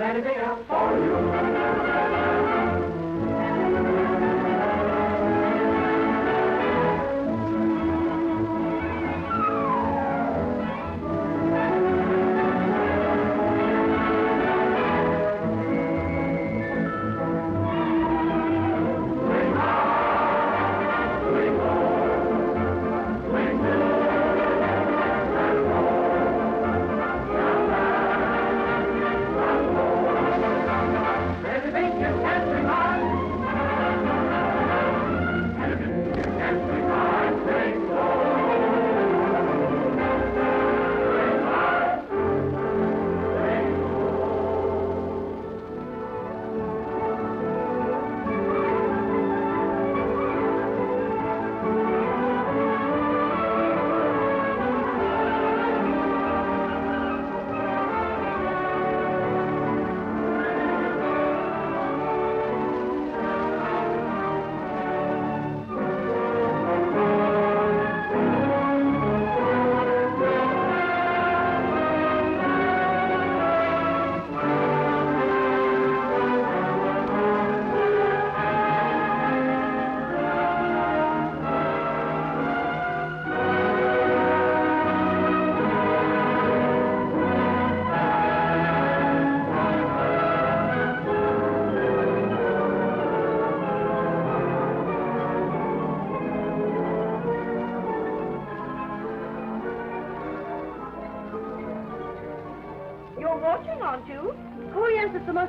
anything else for you.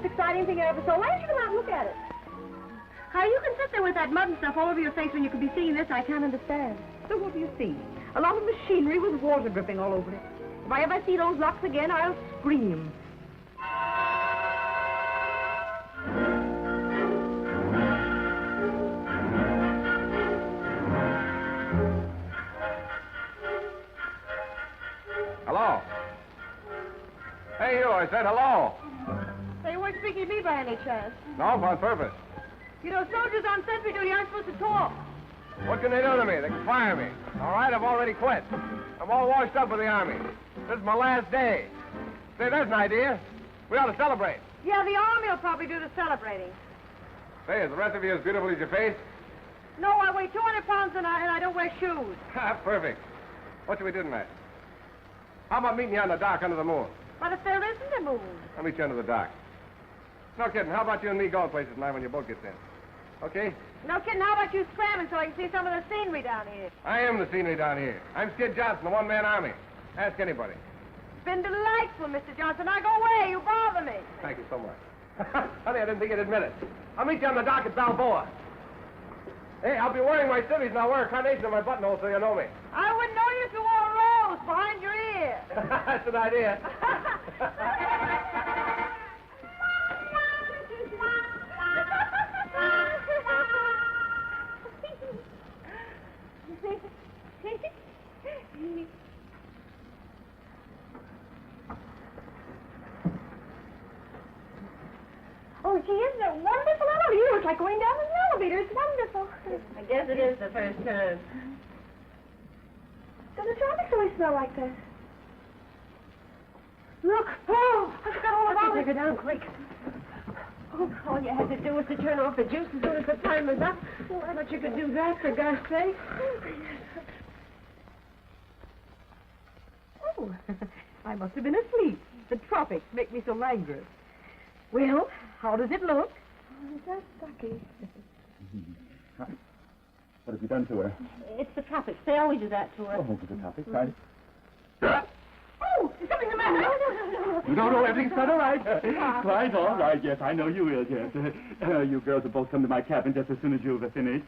Exciting thing I ever saw. Why don't you come out and look at it? How you can sit there with that mud and stuff all over your face when you could be seeing this, I can't understand. So what do you see? A lot of machinery with water dripping all over it. If I ever see those locks again, I'll scream. Hello? Hey, you, I said hello. They weren't speaking to me by any chance. No, on purpose. You know, soldiers on sentry duty aren't supposed to talk. What can they do to me? They can fire me. All right, I've already quit. I'm all washed up with the Army. This is my last day. Say, there's an idea. We ought to celebrate. Yeah, the Army will probably do the celebrating. Say, is the rest of you as beautiful as your face? No, I weigh 200 pounds and I don't wear shoes. Perfect. What should we do tonight? How about meeting you on the dock under the moon? But if there isn't a moon. I'll meet you under the dock. No kidding. How about you and me going places tonight when your boat gets in? Okay? No kidding. How about you scramming so I can see some of the scenery down here? I am the scenery down here. I'm Skid Johnson, the one-man army. Ask anybody. It's been delightful, Mr. Johnson. Now go away. You bother me. Thank you so much. Honey, I didn't think you'd admit it. I'll meet you on the dock at Balboa. Hey, I'll be wearing my civvies and I'll wear a carnation in my buttonhole so you know me. I wouldn't know you if you wore a rose behind your ear. That's an idea. Oh, gee, isn't it wonderful? Oh, you look like going down an elevator. It's wonderful. I guess it is the first time. Does the tropics always smell like that? Look. Oh, I forgot all about it. Take her down quick. Oh, all you had to do was to turn off the juice as soon as the time was up. Oh, I thought you could do that, for God's sake. Oh, I must have been asleep. The tropics make me so languid. Well, how does it look? Oh, that's sucky. What have you done to her? It's the tropics. They always do that to her. Oh, the tropics. Oh, is something the matter? No, everything's quite all right. Quite all right, yes, I know you will, yes. You girls will both come to my cabin just as soon as you've finished.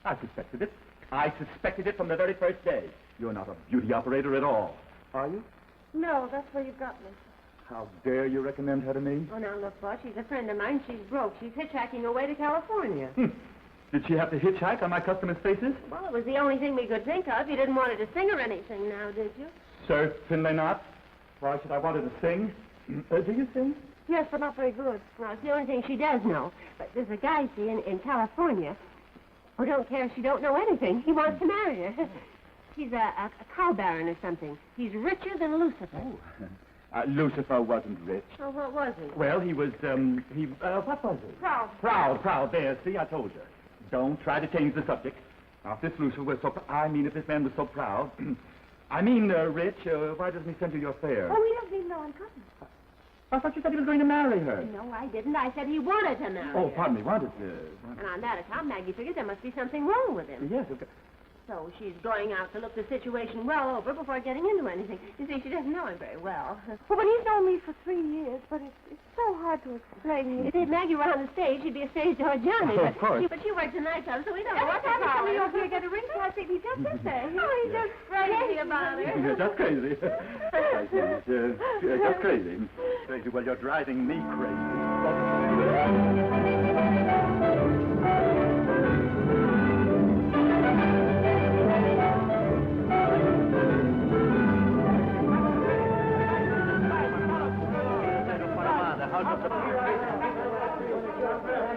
I suspected it. I suspected it from the very first day. You're not a beauty operator at all, are you? No, that's where you got me. How dare you recommend her to me? Oh, now, look, boss, she's a friend of mine. She's broke. She's hitchhiking away to California. Did she have to hitchhike on my customers' faces? Well, it was the only thing we could think of. You didn't want her to sing or anything now, did you? Certainly not. Why should I want her to sing? Do you sing? Yes, but not very good. Well, it's the only thing she does know. But there's a guy, see, in California. Oh, don't care if she don't know anything. He wants to marry her. He's a cow baron or something. He's richer than Lucifer. Oh. Lucifer wasn't rich. Oh, what was he? Well, he was, what was he? Proud. Proud. There, see, I told you. Don't try to change the subject. Now, if this Lucifer was so, if this man was so proud, rich, why doesn't he send you your fare? Oh, he doesn't even know I'm coming. I thought you said he was going to marry her. No, I didn't. I said he wanted to marry Oh, her. pardon me, wanted to. And on that account, Maggie figured there must be something wrong with him. Yes, okay. So she's going out to look the situation well over before getting into anything. You see, she doesn't know him very well. Well, but he's known me for 3 years, but it's so hard to explain. If Maggie were on the stage, she'd be a stage door Johnny. Of course. But she works a nightclub, so we don't know Every what to time he call comes her. over here to get a ring plastic, he just sits there. Oh, he's just crazy about her. You're just crazy. I see. Just crazy. Crazy. Well, you're driving me crazy.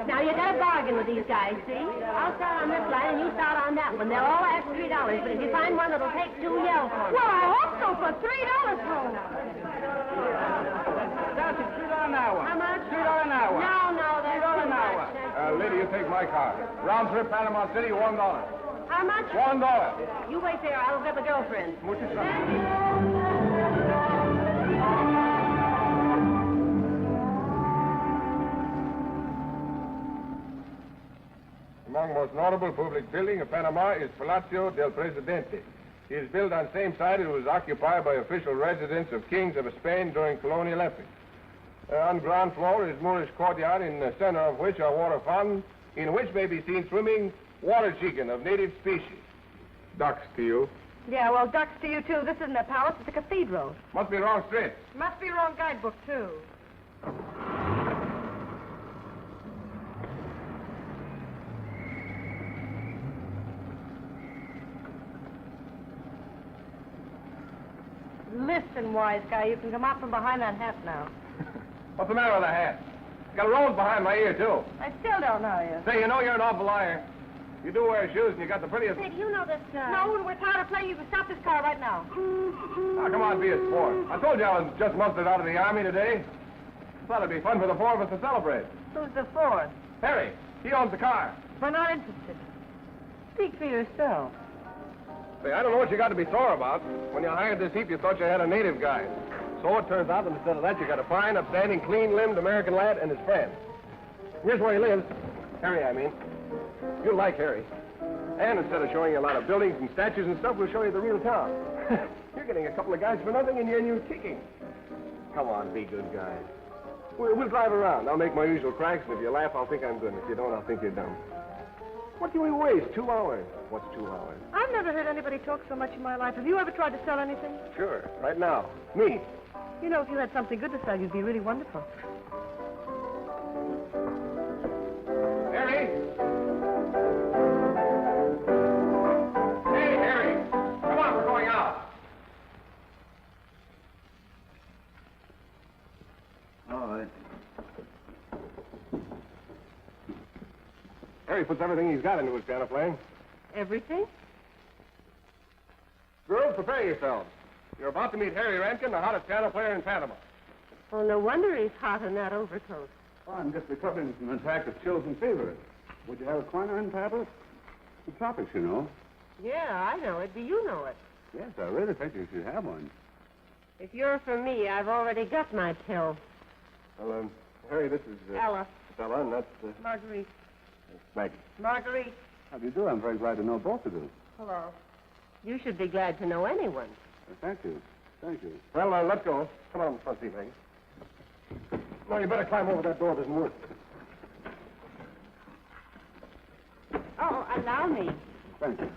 Now, you got a bargain with these guys, see? I'll start on this line and you start on that one. They'll all ask $3, but if you find one that'll take 2, yell for me. Well, I hope so for $3 thrown out. That's it, $3 an hour. How much? $3 an hour. No, that's $3 an too hour. much. Lady, you take my car. Round trip Panama City, $1. How much? $1. You wait there. I'll get the girlfriend. Muchas gracias. Among most notable public building of Panama is Palacio del Presidente. It is built on the same site it was occupied by official residence of kings of Spain during colonial epoch. On ground floor is Moorish courtyard, in the center of which are water fountains, in which may be seen swimming water chicken of native species. Ducks to you. Yeah, well, ducks to you, too. This isn't a palace, it's a cathedral. Must be wrong street. Must be wrong guidebook, too. Listen, wise guy, you can come out from behind that hat now. What's the matter with the hat? Got a rose behind my ear, too. I still don't know you. Say, you know you're an awful liar. You do wear shoes, and you got the prettiest... Say, do you know this, No, when we're tired of playing, you can stop this car right now. Now, come on, be a sport. I told you I was just mustered out of the Army today. Thought it'd be fun for the 4 of us to celebrate. Who's the fourth? Harry, he owns the car. We're not interested. Speak for yourself. Say, I don't know what you got to be sore about. When you hired this heap, you thought you had a native guy. So it turns out that instead of that, you got a fine, upstanding, clean-limbed American lad and his friend. Here's where he lives. Harry, I mean. You'll like Harry. And instead of showing you a lot of buildings and statues and stuff, we'll show you the real town. You're getting a couple of guys for nothing, and you're kicking. Come on, be good guys. We'll drive around. I'll make my usual cracks, and if you laugh, I'll think I'm good. And if you don't, I'll think you're dumb. What do we waste? 2 hours. What's 2 hours? I've never heard anybody talk so much in my life. Have you ever tried to sell anything? Sure. Right now. Me. You know, if you had something good to sell, you'd be really wonderful. Harry! Hey, Harry! Come on, we're going out. All right. Harry puts everything he's got into his piano playing. Everything? Girls, prepare yourselves. You're about to meet Harry Rankin, the hottest piano player in Panama. Oh, no wonder he's hot in that overcoat. Oh, I'm just recovering from an attack of chills and fever. Would you have a quinine tablet? The tropics, you know. Yeah, I know it. Do you know it? Yes, I really think you should have one. If you're for me, I've already got my pill. Well, Harry, this is... Ella. Stella, and that's... Marguerite. Maggie. Marguerite. How do you do? I'm very glad to know both of you. Hello. You should be glad to know anyone. Thank you. Thank you. Well, let's go. Come on, front seat, Maggie. No, you better climb over that door. It doesn't work. Oh, allow me. Thank you.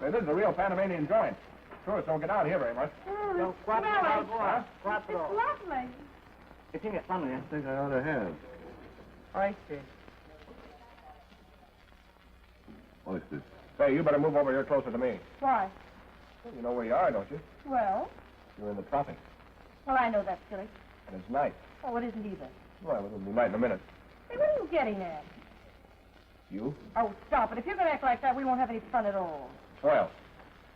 Say, this is a real Panamanian joint. Tourists don't get out here very much. Oh, it's lovely. You think it's funny? I think I ought to have. Oysters. Oysters. Say, you better move over here closer to me. Why? Well, you know where you are, don't you? Well? You're in the tropics. Well, I know that's silly. And it's night. Oh, it isn't either. Well, it'll be night in a minute. Hey, what are you getting at? You? Oh, stop it. If you're going to act like that, we won't have any fun at all. Well,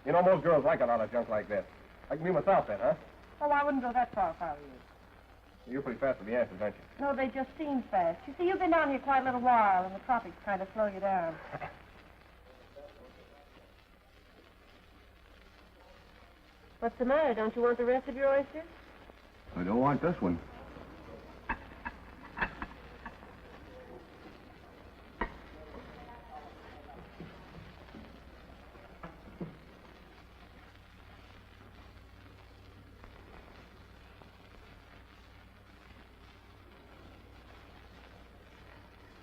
you know, most girls like a lot of junk like that. I can be myself then, huh? Oh, I wouldn't go that far if I were you. You're pretty fast with the answers, aren't you? No, they just seem fast. You see, you've been down here quite a little while, and the tropics kind of slow you down. What's the matter? Don't you want the rest of your oysters? I don't want this one.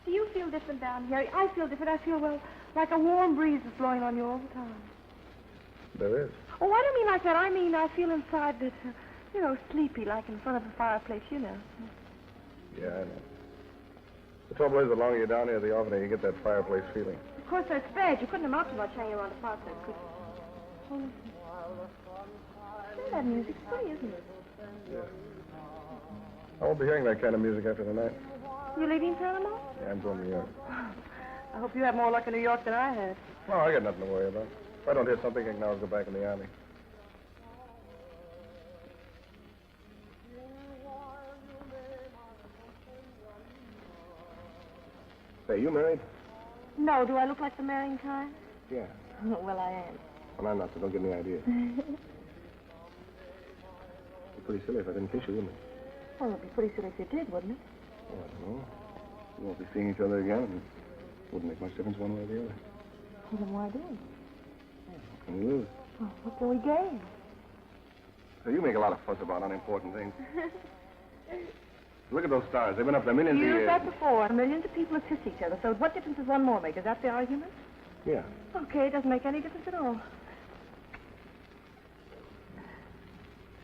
Do you feel different down here? I feel different. I feel, well, like a warm breeze is blowing on you all the time. There is. Oh, I don't mean like that. I mean I feel inside that, sleepy, like in front of a fireplace, you know. Yeah, I know. The trouble is, the longer you're down here, the oftener you get that fireplace feeling. Of course, that's bad. You couldn't amount to much hanging around a fireplace, could you? Oh, listen. Say, that music's pretty, isn't it? Yeah. I won't be hearing that kind of music after tonight. You leaving Panama? Yeah, I'm going to New York. I hope you have more luck in New York than I had. No, I got nothing to worry about. If I don't hit something, I can always go back in the army. Say, you married? No, do I look like the marrying kind? Yeah. Well, I am. Well, I'm not, so don't get any ideas. It'd be pretty silly if I didn't kiss you, wouldn't it? Well, it'd be pretty silly if you did, wouldn't it? Oh, I don't know. We won't be seeing each other again, and it wouldn't make much difference one way or the other. Well, then why do? What can we lose? Well, what can we gain? So you make a lot of fuss about unimportant things. Look at those stars. They've been up there millions of You years. used that before. Millions of people have kissed each other, so what difference does one more make? Is that the argument? Yeah. Okay, it doesn't make any difference at all.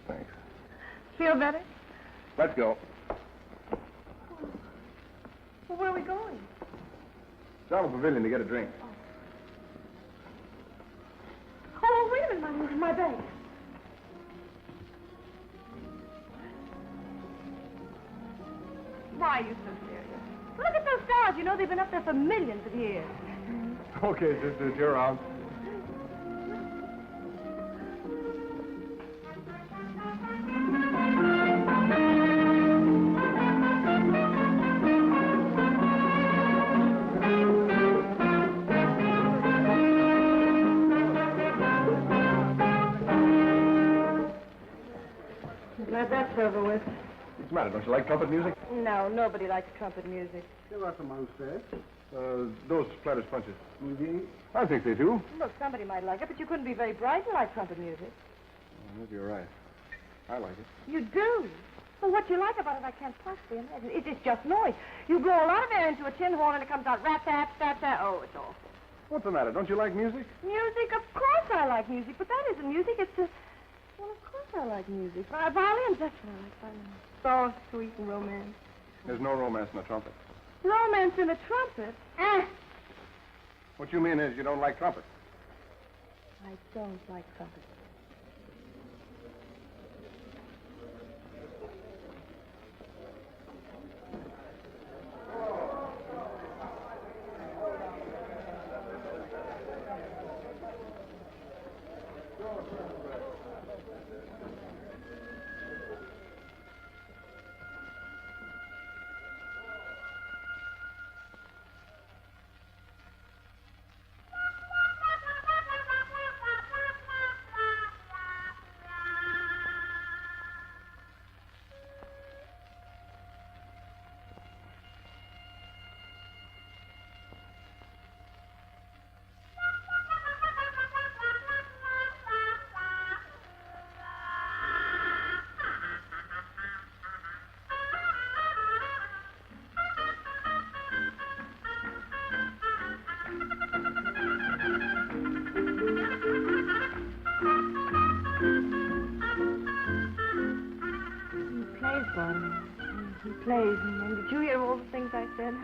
Thanks. Feel better? Let's go. Well, where are we going? Down to the pavilion to get a drink. Oh, wait a minute, my bag. Why are you so serious? Look at those stars. You know they've been up there for millions of years. Okay, sisters, you're out. Glad that's over with. What's the matter? Don't you like trumpet music? No, nobody likes trumpet music. Those Splatters punches. I think they do. Look, somebody might like it, but you couldn't be very bright to like trumpet music. Maybe you're right. I like it. You do? Well, what you like about it, I can't possibly imagine. It's just noise. You blow a lot of air into a tin horn and it comes out rat-tat-tat-tat. Oh, it's awful. What's the matter? Don't you like music? Music? Of course I like music, but that isn't music. It's a... Well, of course I like music. Violins, that's what I like, violins. Soft, sweet, and romance. There's no romance in a trumpet. Romance in a trumpet? What you mean is you don't like trumpet. I don't like trumpet. plays. And did you hear all the things I said?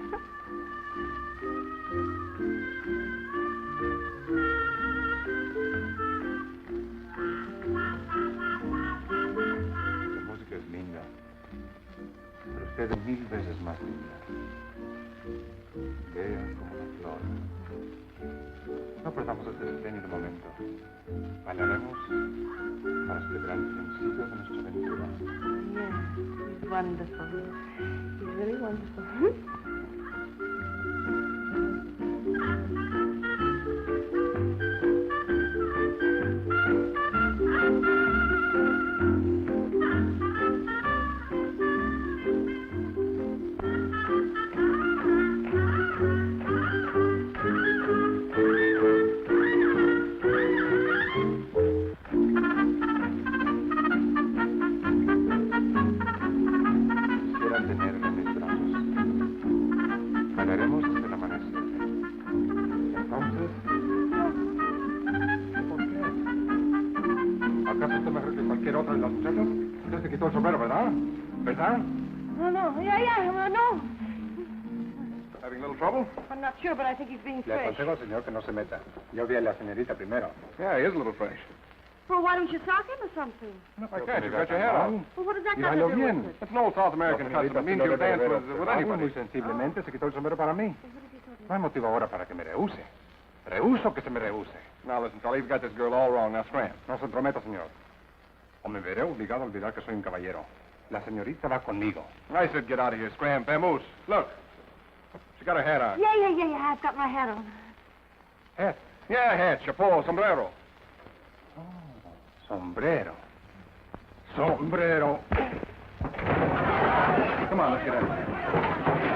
La música es linda, pero usted es 1000 veces más linda. Bella como una flor. No perdamos este espléndido momento. Bailaremos para celebrar el principio de nuestra aventura. Yes, he's wonderful. He's really wonderful. Sure, but I think he's being Le fresh. aconsejo al señor que no se meta. Yo vi a la señorita primero. Yeah, he is a little fresh. Well, why don't you sock him or something? No, I can't. You've got your hair on. Well, what does that Y got to bailó do bien. with it? It's an old South American custom. It means you dance with anybody. Muy sensiblemente se quitó el sombrero para mí. No hay motivo ahora para que me rehúse. Rehuso que se me rehúse. Now, listen, fella, you've got this girl all wrong. Now, scram. No se entrometa, señor. O me veré obligado a olvidar que soy un caballero. La señorita va conmigo. I said get out of here, scram. Vamoose. Look. She got her hat on. Yeah. I've got my hat on. Hat. Yeah, hat, chapeau, sombrero. Oh, sombrero. Sombrero. Come on, let's get in.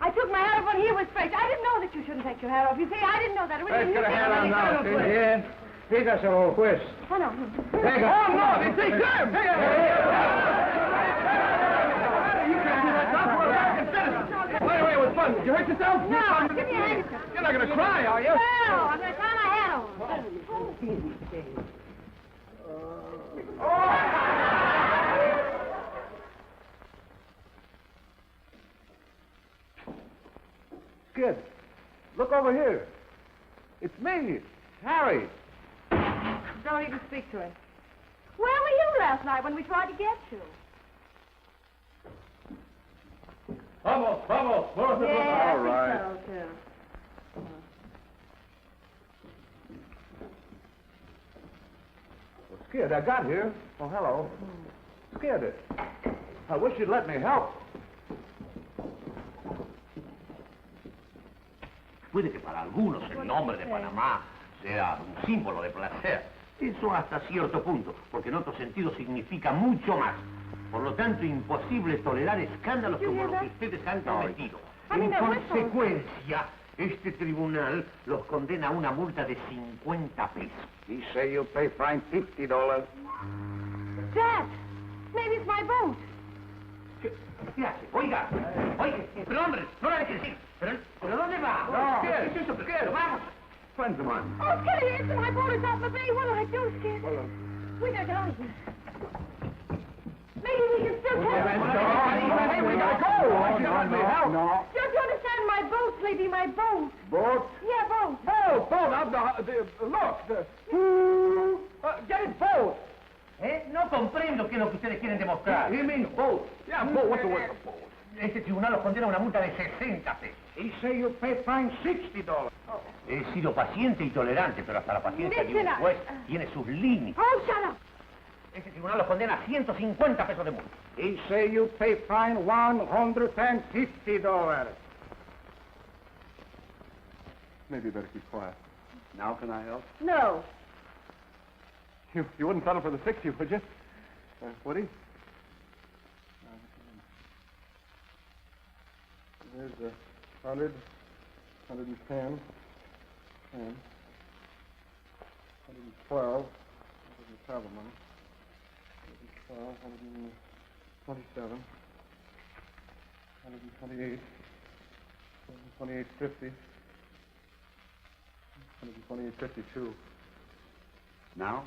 I took my hat off when he was fresh. I didn't know that you shouldn't take your hat off. You see, I didn't know that. Let's get a hat on now. Bien. Dígaselo, juez. Oh, no. Venga. Oh, no, they say Sam! Hey, you can't do that. That's what American citizens. By the way, it was fun. Did you hurt yourself? No, give me a hand. You're not going to cry, are you? No, I'm going to try my hat on. Kid, look over here. It's me, Harry. Don't even speak to him. Where were you last night when we tried to get you? Vamos. Yeah, All right. I think so, too. Well, Skid, I got here. Oh, hello. Skid, I wish you'd let me help. Puede que para algunos el nombre de Panamá sea un símbolo de placer. Eso hasta cierto punto, porque en otro sentido significa mucho más. Por lo tanto, imposible tolerar escándalos como los que ustedes han cometido. En consecuencia, este tribunal los condena a una multa de 50 pesos. He say you pay fine $50. Dad, maybe it's my boat. ¿Qué hace? Oiga, pero hombre, no la deje decir. ¿Pero dónde va? No, ¿Qué es eso? ¿Qué? Vamos. Friends of mine. Oh, Kitty, it's my boat is off the bay. What do I do, Skid? We gotta get out of here. Maybe we can still catch it. Hey, we gotta go. No. Don't you understand? My boat, Sleepy, my boat. Boat? Yeah, boat. Oh, boat. Look. Get it, boat. No comprendo qué es lo que ustedes quieren demostrar. He means boat. Yeah, boat. What's the word for boat? Este tribunal los condena a una multa de 60 pesos. He say you pay fine $60. He sido paciente y tolerante, pero hasta la paciencia de un Listen up. juez tiene sus límites. Oh, shut up. Este tribunal los condena a 150 pesos de multa. He say you pay fine $150. Maybe you better keep quiet. Now can I help? No. You wouldn't settle for the 60, would you? Would he? There's 100, 110, 10, 112, 107, 112, 127, 128, 128.50, 128.52. Now?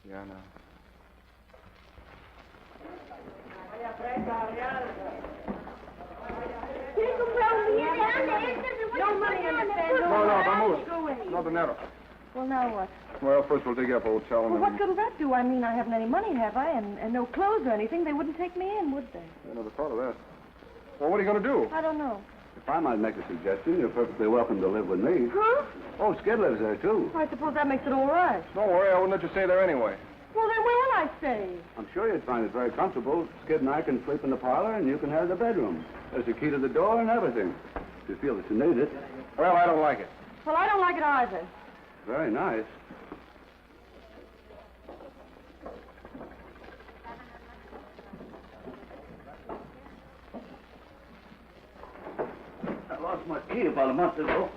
Yeah, now. No money, understand? No, vamos. No dinero. Well, now what? Well, first we'll dig up a hotel and Well, then... what good'll that do? I mean, I haven't any money, have I? And no clothes or anything. They wouldn't take me in, would they? I never thought of that. Well, what are you going to do? I don't know. If I might make a suggestion, you're perfectly welcome to live with me. Huh? Oh, Skid lives there, too. I suppose that makes it all right. Don't worry, I wouldn't let you stay there anyway. Well, then where will I stay? I'm sure you'd find it very comfortable. Skid and I can sleep in the parlor, and you can have the bedroom. There's the key to the door and everything. If you feel that you need it. Well, I don't like it. Well, I don't like it either. Very nice. I lost my key about a month ago.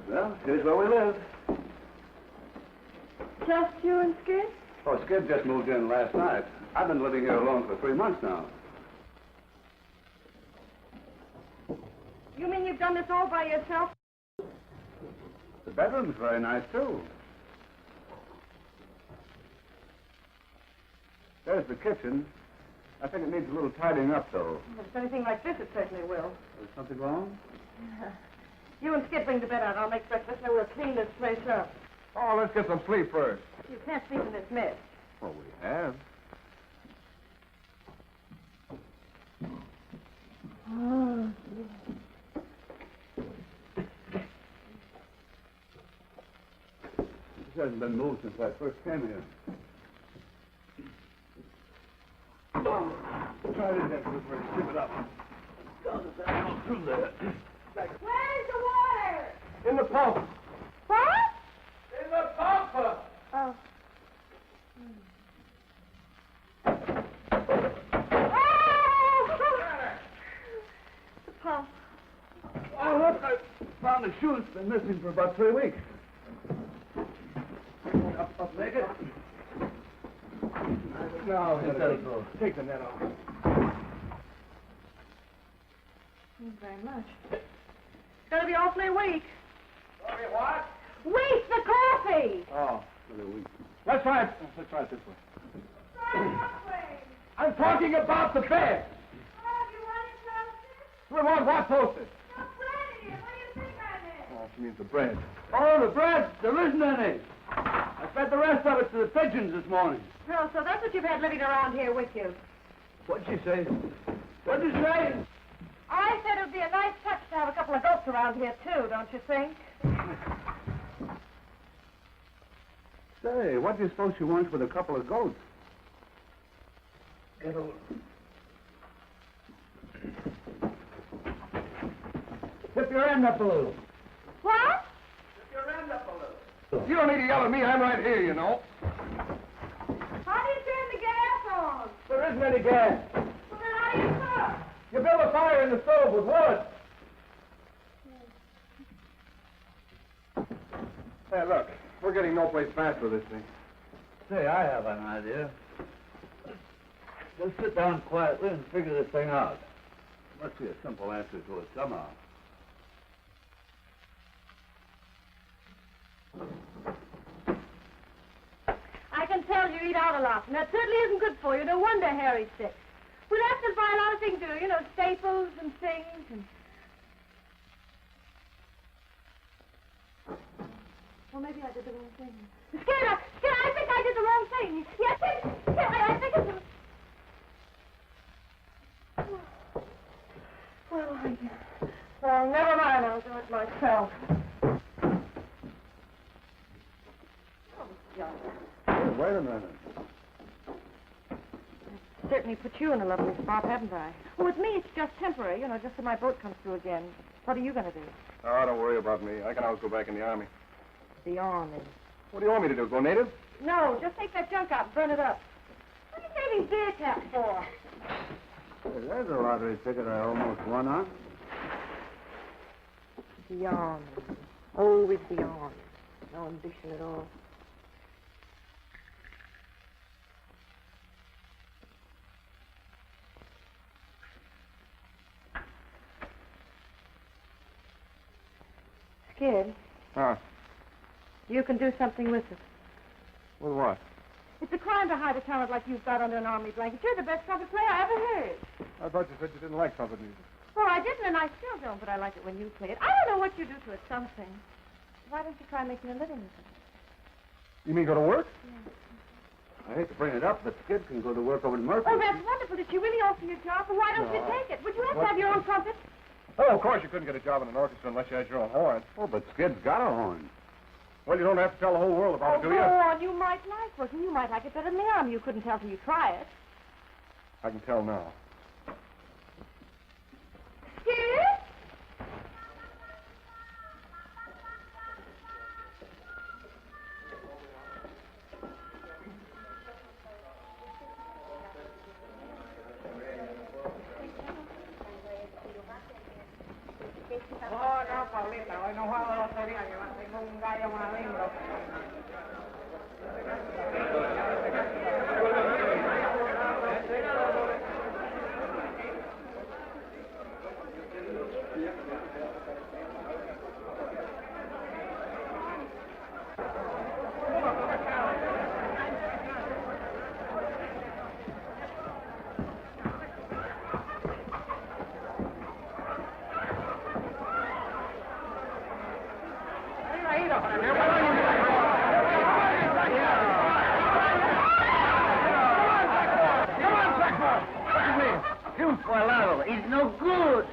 Well, here's where we live. Just you and Skid? Oh, Skid just moved in last night. I've been living here alone for 3 months now. You mean you've done this all by yourself? The bedroom's very nice, too. There's the kitchen. I think it needs a little tidying up, though. If it's anything like this, it certainly will. Is something wrong? You and Skid bring the bed out. I'll make breakfast, and we'll clean this place up. Oh, let's get some sleep first. You can't sleep in this mess. Well, we have. Oh, This hasn't been moved since I first came here. Oh, try it again, Cooper. Strip it up. Down through there. where's the water? In the pump. What? In the pump. Oh. The pump. Oh, look, I found a shoe that's been missing for about 3 weeks. Up, Megan. No, Let it go. Take the net off. Thank you very much. It's going to be awfully weak. Sorry, what? Weak, the coffee! Oh, Really weak. let's try it this way. I'm talking about the bed. We want what toasted? Oh, she means the bread. Oh, the bread. There isn't any. I fed the rest of it to the pigeons this morning. Oh, so that's what you've had living around here with you. What'd you say? What'd you say? I said it would be a nice touch to have a couple of goats around here, too, don't you think? Say, what do you suppose she wants with a couple of goats? Get over. Tip your end up a little. What? You don't need to yell at me. I'm right here, you know. How do you turn the gas on? There isn't any gas. Well, then how do you cook? You build a fire in the stove with wood. Hey, look. We're getting no place fast with this thing. Say, I have an idea. Just sit down quietly and figure this thing out. Must be a simple answer to it somehow. I can tell you eat out a lot, and that certainly isn't good for you. No wonder Harry's sick. We'll have to buy a lot of things to do, you know, staples and things and... Well, maybe I did the wrong thing. Skid, I think I did the wrong thing. Yes, I think it's... Well, never mind. I'll do it myself. Hey, wait a minute. Certainly put you in a lovely spot, haven't I? Well, with me, it's just temporary, you know, just till my boat comes through again. What are you going to do? Oh, don't worry about me. I can always go back in the Army. The Army. What do you want me to do, go native? No, just take that junk out and burn it up. What are you saving beer taps for? Hey, there's a lottery ticket I almost won on. The Army. Always the Army. No ambition at all. Skid, Huh? you can do something with it. With what? It's a crime to hide a talent like you've got under an army blanket. You're the best trumpet player I ever heard. I thought you said you didn't like trumpet music. Well, I didn't, and I still don't, but I like it when you play it. I don't know what you do to it, something. Why don't you try making a living with it? You mean go to work? I hate to bring it up, but Skid can go to work over in Murphy. Oh, that's wonderful. Did she really offer you a job? Well, why don't you take it? Would you have to have your own trumpet? Oh, of course you couldn't get a job in an orchestra unless you had your own horn. Oh, but Skid's got a horn. Well, you don't have to tell the whole world about it, do Go you? on. You might like working. You might like it better than the army. You couldn't tell till you try it. I can tell now. Skid? Oh, no, Paulita, hoy no juego de lotería, que tengo un gallo más lindo. It's no good.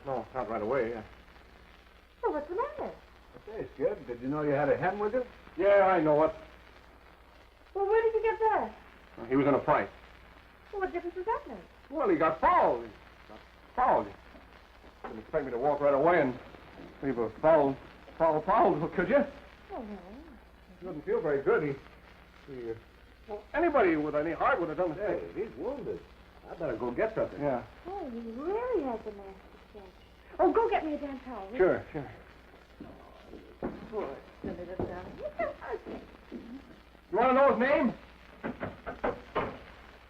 No, not right away. Well, what's the matter? Hey, Skid, did you know you had a hen with you? Yeah, I know it. Well, where did you get that? He was in a fight. Well, what difference does that make? Well, he got fouled. You didn't expect me to walk right away and leave a foul, could you? Oh, no. He doesn't feel very good. Well, anybody with any heart would have done the Hey, same. he's wounded. I better go get something. Yeah. Oh, he really has a nasty sketch. Oh, go get me a damn towel. will you? Sure. Poor silly little darling. He's so ugly. You want to know his name?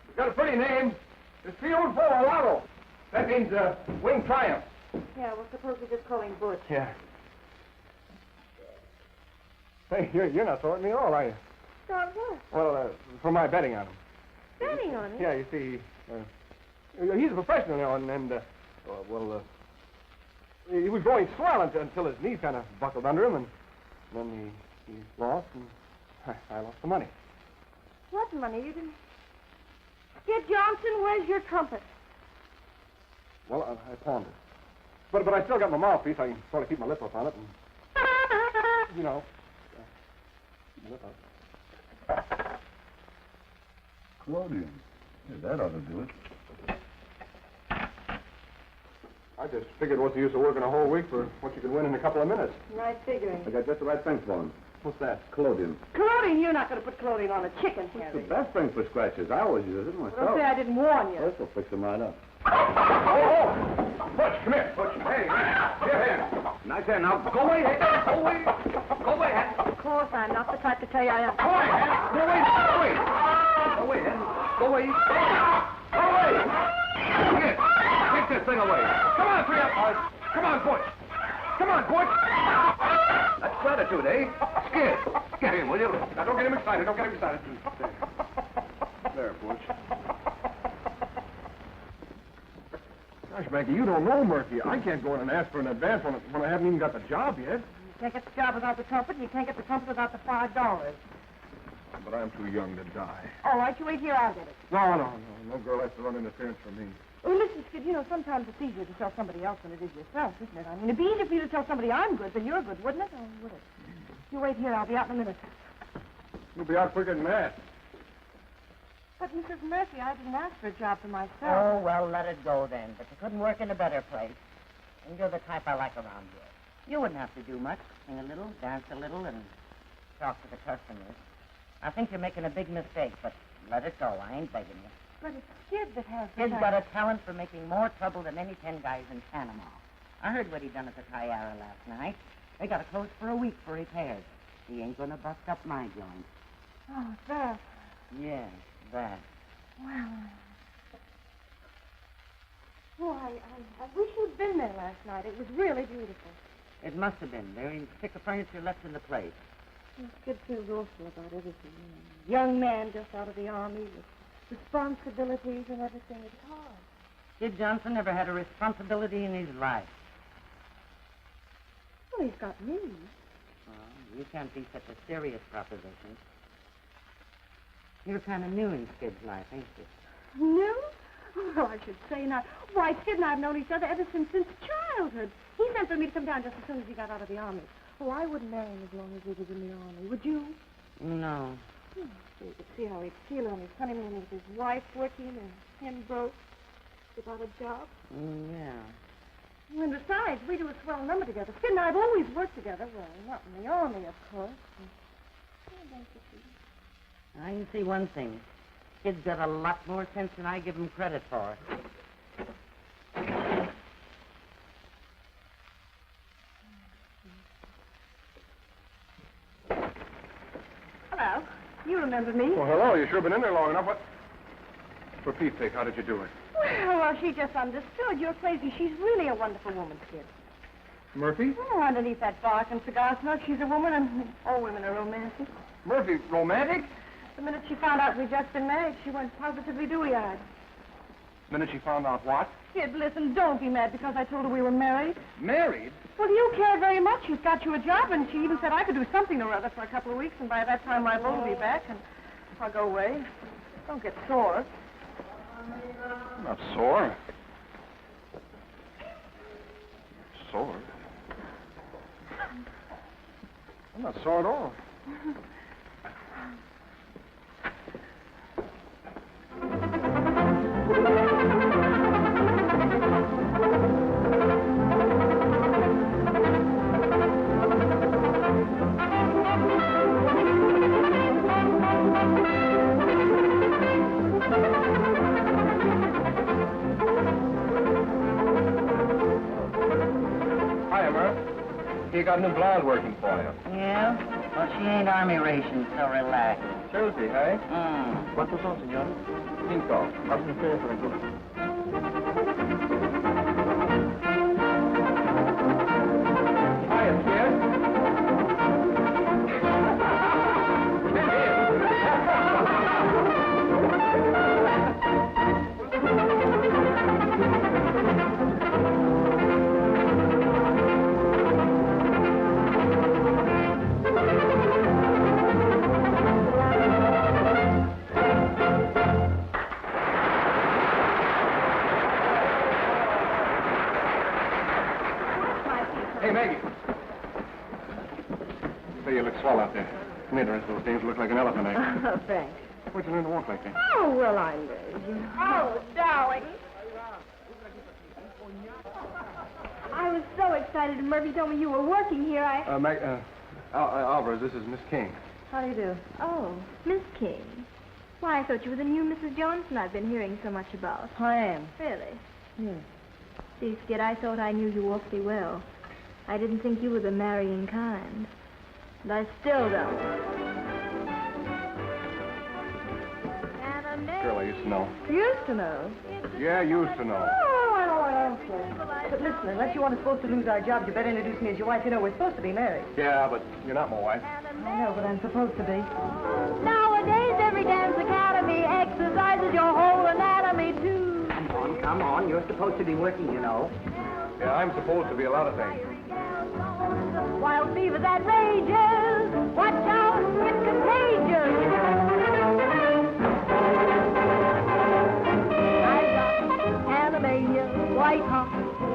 He's got a pretty name. It's P-Orridge. That means winged triumph. Yeah, well, suppose we just call him Butch. Yeah. Hey, you're not sorting me at all, are you? Start what? Well, for my betting on him. Betting on him? Yeah, you see, he's a professional, you know, and he was going swell until his knees kind of buckled under him, and then he lost, and I lost the money. What money? You didn't... Skid Johnson, where's your trumpet? Well, I pawned it. But I still got my mouthpiece. I can sort of keep my lip up on it, and, you know, keep my lip up. Collodion. Yeah, that ought to do it. I just figured what's the use of working a whole week for what you could win in a couple of minutes. Nice figuring. I got just the right thing for him. What's that? Collodion. Clothing? You're not going to put clothing on a chicken, It's Harry. the best thing for scratches. I always use it myself. Don't say I didn't warn you. This will fix them right up. Oh! Butch, come here. Butch, hey, give hand. Nice hand. Now, Go away, hey. Go away. Go away, hand. Of course, I'm not the type to tell you I am. Go away, hand. Go away. Go away. Go away, hand. Go away. Go away. Here, take this thing away. Come on, three up. Come on, Butch. Come on, Butch. That's gratitude, eh? Skid. Get him, will you? Now, don't get him excited. Don't get him excited. There, Butch. Gosh, Maggie, you don't know Murphy. I can't go in and ask for an advance when I haven't even got the job yet. You can't get the job without the trumpet, and you can't get the trumpet without the $5. But I'm too young to die. All right, you wait here, I'll get it. No. No girl has to run interference for me. Oh, listen, Skid, you know, sometimes it's easier to tell somebody else than it is yourself, isn't it? I mean, it'd be easier for you to tell somebody I'm good than you're good, wouldn't it? Oh, would it? You wait here, I'll be out in a minute. You'll be out quicker than that. But, Mrs. Murphy, I didn't ask for a job for myself. Oh, well, let it go then. But you couldn't work in a better place. And you're the type I like around here. You wouldn't have to do much. Sing a little, dance a little, and talk to the customers. I think you're making a big mistake, but let it go. I ain't begging you. But it's Skid that has the Kid's talent. got a talent for making more trouble than any 10 guys in Panama. I heard what he done at the Tiara last night. They got to close for a week for repairs. He ain't gonna bust up my joint. Oh, that. Yes, that. Well, I wish you'd been there last night. It was really beautiful. It must have been. There ain't a stick of furniture left in the place. Skid feels awful about everything. Young man just out of the army with responsibilities and everything. It's hard. Kid Johnson never had a responsibility in his life. Well, he's got me. Well, you can't be such a serious proposition. You're kind of new in Skid's life, ain't you? New? Oh, I should say not. Why, Skid and I have known each other ever since childhood. He sent for me to come down just as soon as he got out of the army. Oh, I wouldn't marry him as long as he was in the army. Would you? No. So you could see how he'd feel on his honeymoon with his wife working and him broke without a job. Yeah. And besides, we do a swell number together. Skid and I have always worked together. Well, not in the army, of course. Don't you see? I can see one thing. Kid's got a lot more sense than I give him credit for. Hello. You remember me? Well, hello. You sure been in there long enough. What? For Pete's sake, how did you do it? Well, she just understood. You're crazy. She's really a wonderful woman, Skid. Murphy? Oh, underneath that bark and cigar smoke, she's a woman, and all women are romantic. Murphy, romantic? The minute she found out we'd just been married, she went positively dewy-eyed. The minute she found out what? Kid, listen, don't be mad because I told her we were married. Married? Well, you care very much. She's got you a job, and she even said I could do something or other for a couple of weeks, and by that time my beau will be back, and I'll go away. Don't get sore. I'm not sore. Sore? I'm not sore at all. You got new blouse working for you. Yeah? Well, she ain't army ration, so relax. Tuesday, eh? Mm. ¿Cuántos son, señor? 5. Haz un feo por aquí. Hiya, kid. Hey, Maggie. Say, you look swell out there. Come here, the rest of those days look like an elephant egg. Oh, thanks. What'd you learn to walk like that? Oh, well, I'm lazy. Oh, darling. I was so excited when Murphy told me you were working here. Alvarez, this is Miss King. How do you do? Oh, Miss King. Why, I thought you were the new Mrs. Johnson I've been hearing so much about. I am. Really? Yes. See, Skid, I thought I knew you awfully well. I didn't think you were the marrying kind. And I still don't. Girl I used to know. Used to know. Yeah, used to know. Oh, I don't care. But listen, unless you want us both to lose our jobs, you better introduce me as your wife. You know, we're supposed to be married. Yeah, but you're not my wife. I know, but I'm supposed to be. Nowadays, every dance academy exercises your whole anatomy, too. Come on, come on. You're supposed to be working, you know. Yeah, I'm supposed to be a lot of things. Wild fever that rages. Watch out, it's contagious. I got Animania, white hot,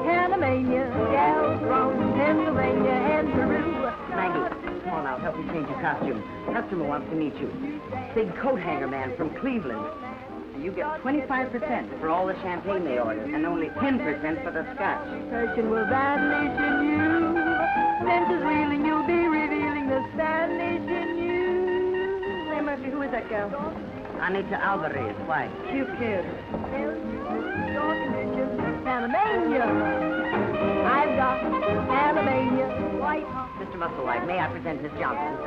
Animania, gals from Pennsylvania and Peru. Maggie, come on out. Help me change your costume. Customer wants to meet you. Big coat hanger man from Cleveland. You get 25% for all the champagne they order, and only 10% for the scotch. Passion will vanish in you. Senses reeling, you'll be revealing the Spanish in you. Hey, Murphy, who is that girl? Anita Alvarez. Why? Cute kid. Panamania. I've got Panamania. White hot. Mr. Musselwhite, may I present Miss Johnson?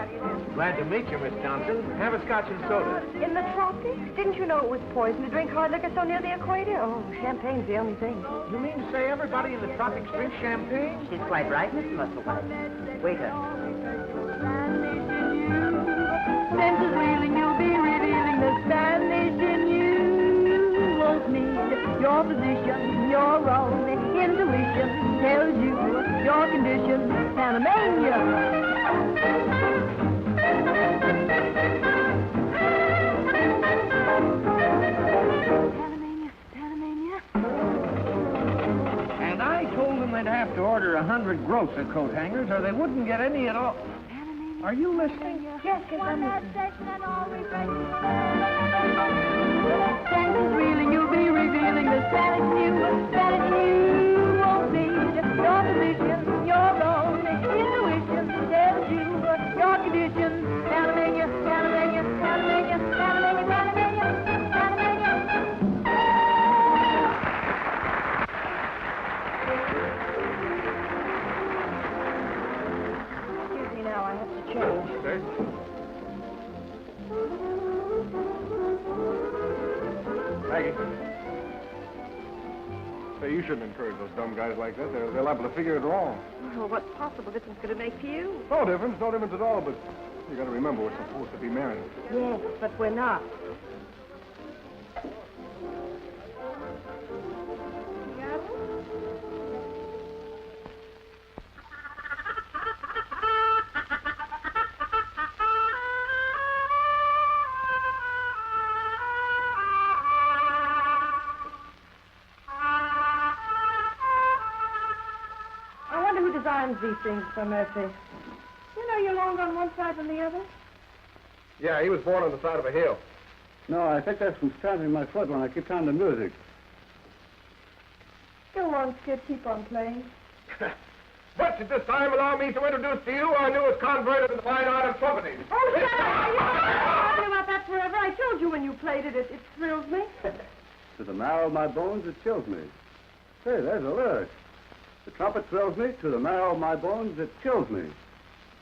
Glad to meet you, Miss Johnson. Have a scotch and soda. In the tropics? Didn't you know it was poison to drink hard liquor so near the equator? Oh, champagne's the only thing. You mean to say everybody in the tropics drinks champagne? She's quite right, Mr. Musselwhite. Waiter. Senses reeling, you'll be revealing the Spanish in you. Won't need your position, your own intuition tells you your condition. Panamania. And I told them they'd have to order 100 gross of coat hangers or they wouldn't get any at all. Are you listening? Yes, I'm listening. Senses reeling, you'll be revealing the Spanish new. Spanish new won't need your position, your own intuition tells you your condition. Panamania, Panamania, Panamania, Panamania, Panamania, Panamania. Excuse me now, I have to change. Okay. Maggie. Say, you shouldn't encourage those dumb guys like that. They're liable to figure it wrong. Well, what possible difference could it make to you? No difference at all, but you gotta remember we're supposed to be married. Yes, but we're not. These things for Murphy. You know you're longer on one side than the other? Yeah, he was born on the side of a hill. No, I think that's from stamping my foot when I keep on the music. Go on, Skip, keep on playing. But at this time, allow me to introduce to you our newest convert in the fine art of trumpeting. Oh, shut up! You've been talking about that forever. I told you when you played it, it thrills me. To the marrow of my bones, it chills me. Hey, there's a lyric. The trumpet thrills me, to the marrow of my bones, it chills me.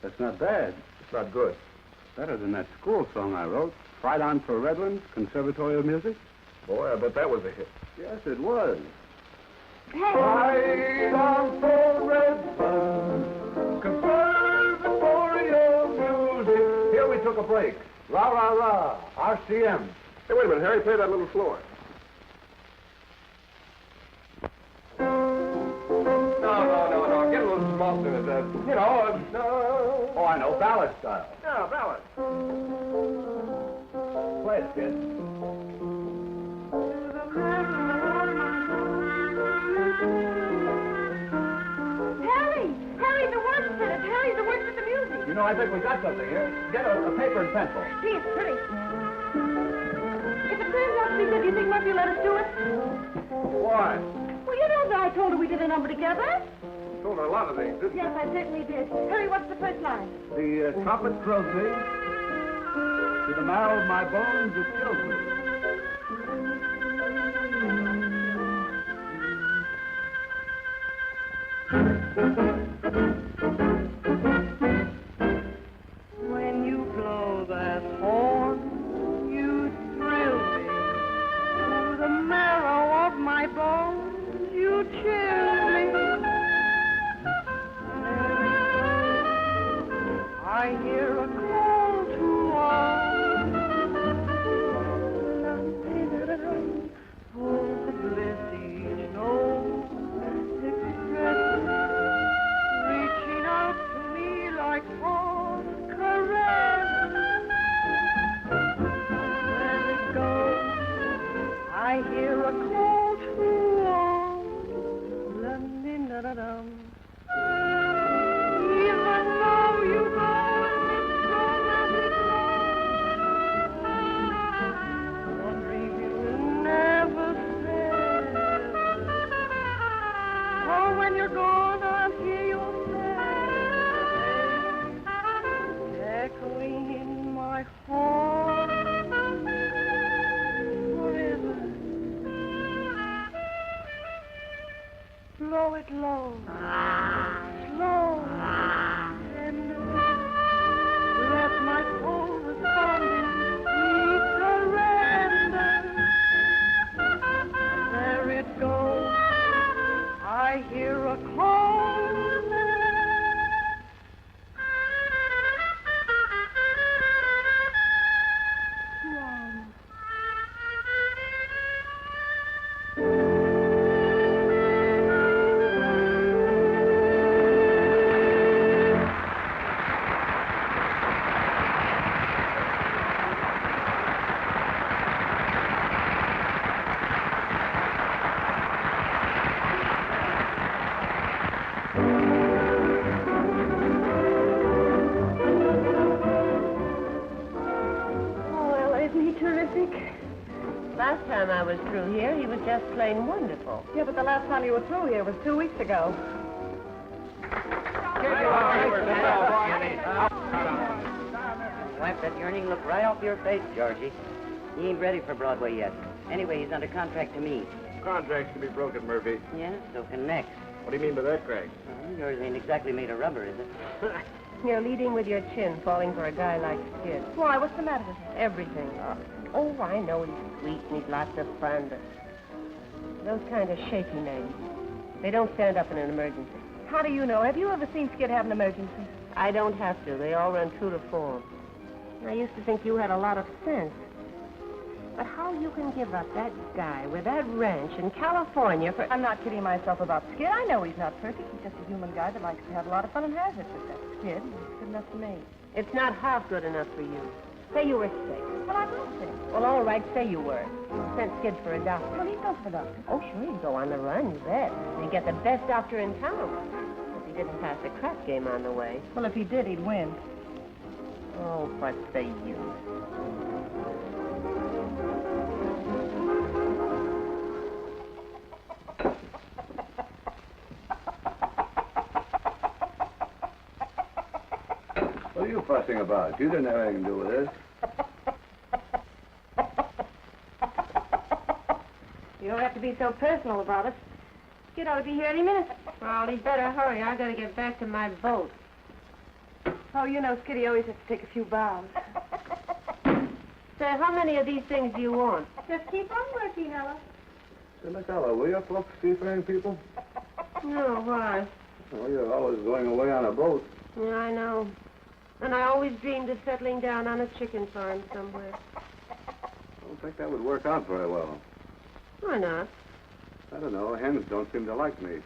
That's not bad. It's not good. Better than that school song I wrote, Fight On for Redlands, Conservatory of Music. Boy, I bet that was a hit. Yes, it was. Fight on for Redlands, Conservatory of Music. Here we took a break. La, la, la, RCM. Hey, wait a minute, Harry, play that a little slower. No. Get a little softer than that. You know, no. Oh, I know, ballad style. Yeah, ballad. Play it, kid. Harry, the words in it. Harry, the words with the music. You know, I think we got something here. Get a paper and pencil. Gee, it's pretty. If it turns out to be good, do you think Murphy will let us do it? Why? Well, you know that I told her we did a number together. You told her a lot of things, didn't you? Yes, I certainly did. Harry, what's the first line? The trumpet thrills me. To the marrow of my bones, it chills me. When you blow that horn, you thrill me. To the marrow of my bones, you chill me. I hear a call to arms. Oh, the blissy da-da-dum. Even though you don't let it go, the dream you never said. Oh, when you're gone, I'll hear your voice echoing in my heart forever. Blow it low, slow, tender. Let my corresponding sweet surrender. There it goes. I hear a call. Last time I was through here, he was just plain wonderful. Yeah, but the last time you were through here was 2 weeks ago. Wipe that yearning look right off your face, Georgie. He ain't ready for Broadway yet. Anyway, he's under contract to me. Contracts can be broken, Murphy. Yeah, so can necks. What do you mean by that, Craig? Well, yours ain't exactly made of rubber, is it? You're leading with your chin, falling for a guy like Skid. Why, what's the matter with him? Everything. Oh, I know he's sweet and he's lots of fun, but those kind of shaky names, they don't stand up in an emergency. How do you know? Have you ever seen Skid have an emergency? I don't have to. They all run true to form. I used to think you had a lot of sense. But how you can give up that guy with that ranch in California for... I'm not kidding myself about Skid. I know he's not perfect. He's just a human guy that likes to have a lot of fun and has it. But that's Skid. He's good enough for me. It's not half good enough for you. Say you were sick. Well, I'm not sick. Well, all right, say you were. Sent Skid for a doctor. Well, he'd go for the doctor. Oh, sure, he'd go on the run, you bet. He'd get the best doctor in town. If he didn't pass the crap game on the way. Well, if he did, he'd win. Oh, what's the use? What are you fussing about? You didn't have anything to do with this. You don't have to be so personal about it. Skid ought to be here any minute. Well, he'd better hurry. I gotta get back to my boat. Oh, you know, Skiddy always has to take a few bows. Say, how many of these things do you want? Just keep on working, Ella. Say, Miss Ella, will you folks seafaring people? No, why? Well, you're always going away on a boat. Yeah, I know. And I always dreamed of settling down on a chicken farm somewhere. I don't think that would work out very well. Why not? I don't know. Hens don't seem to like me.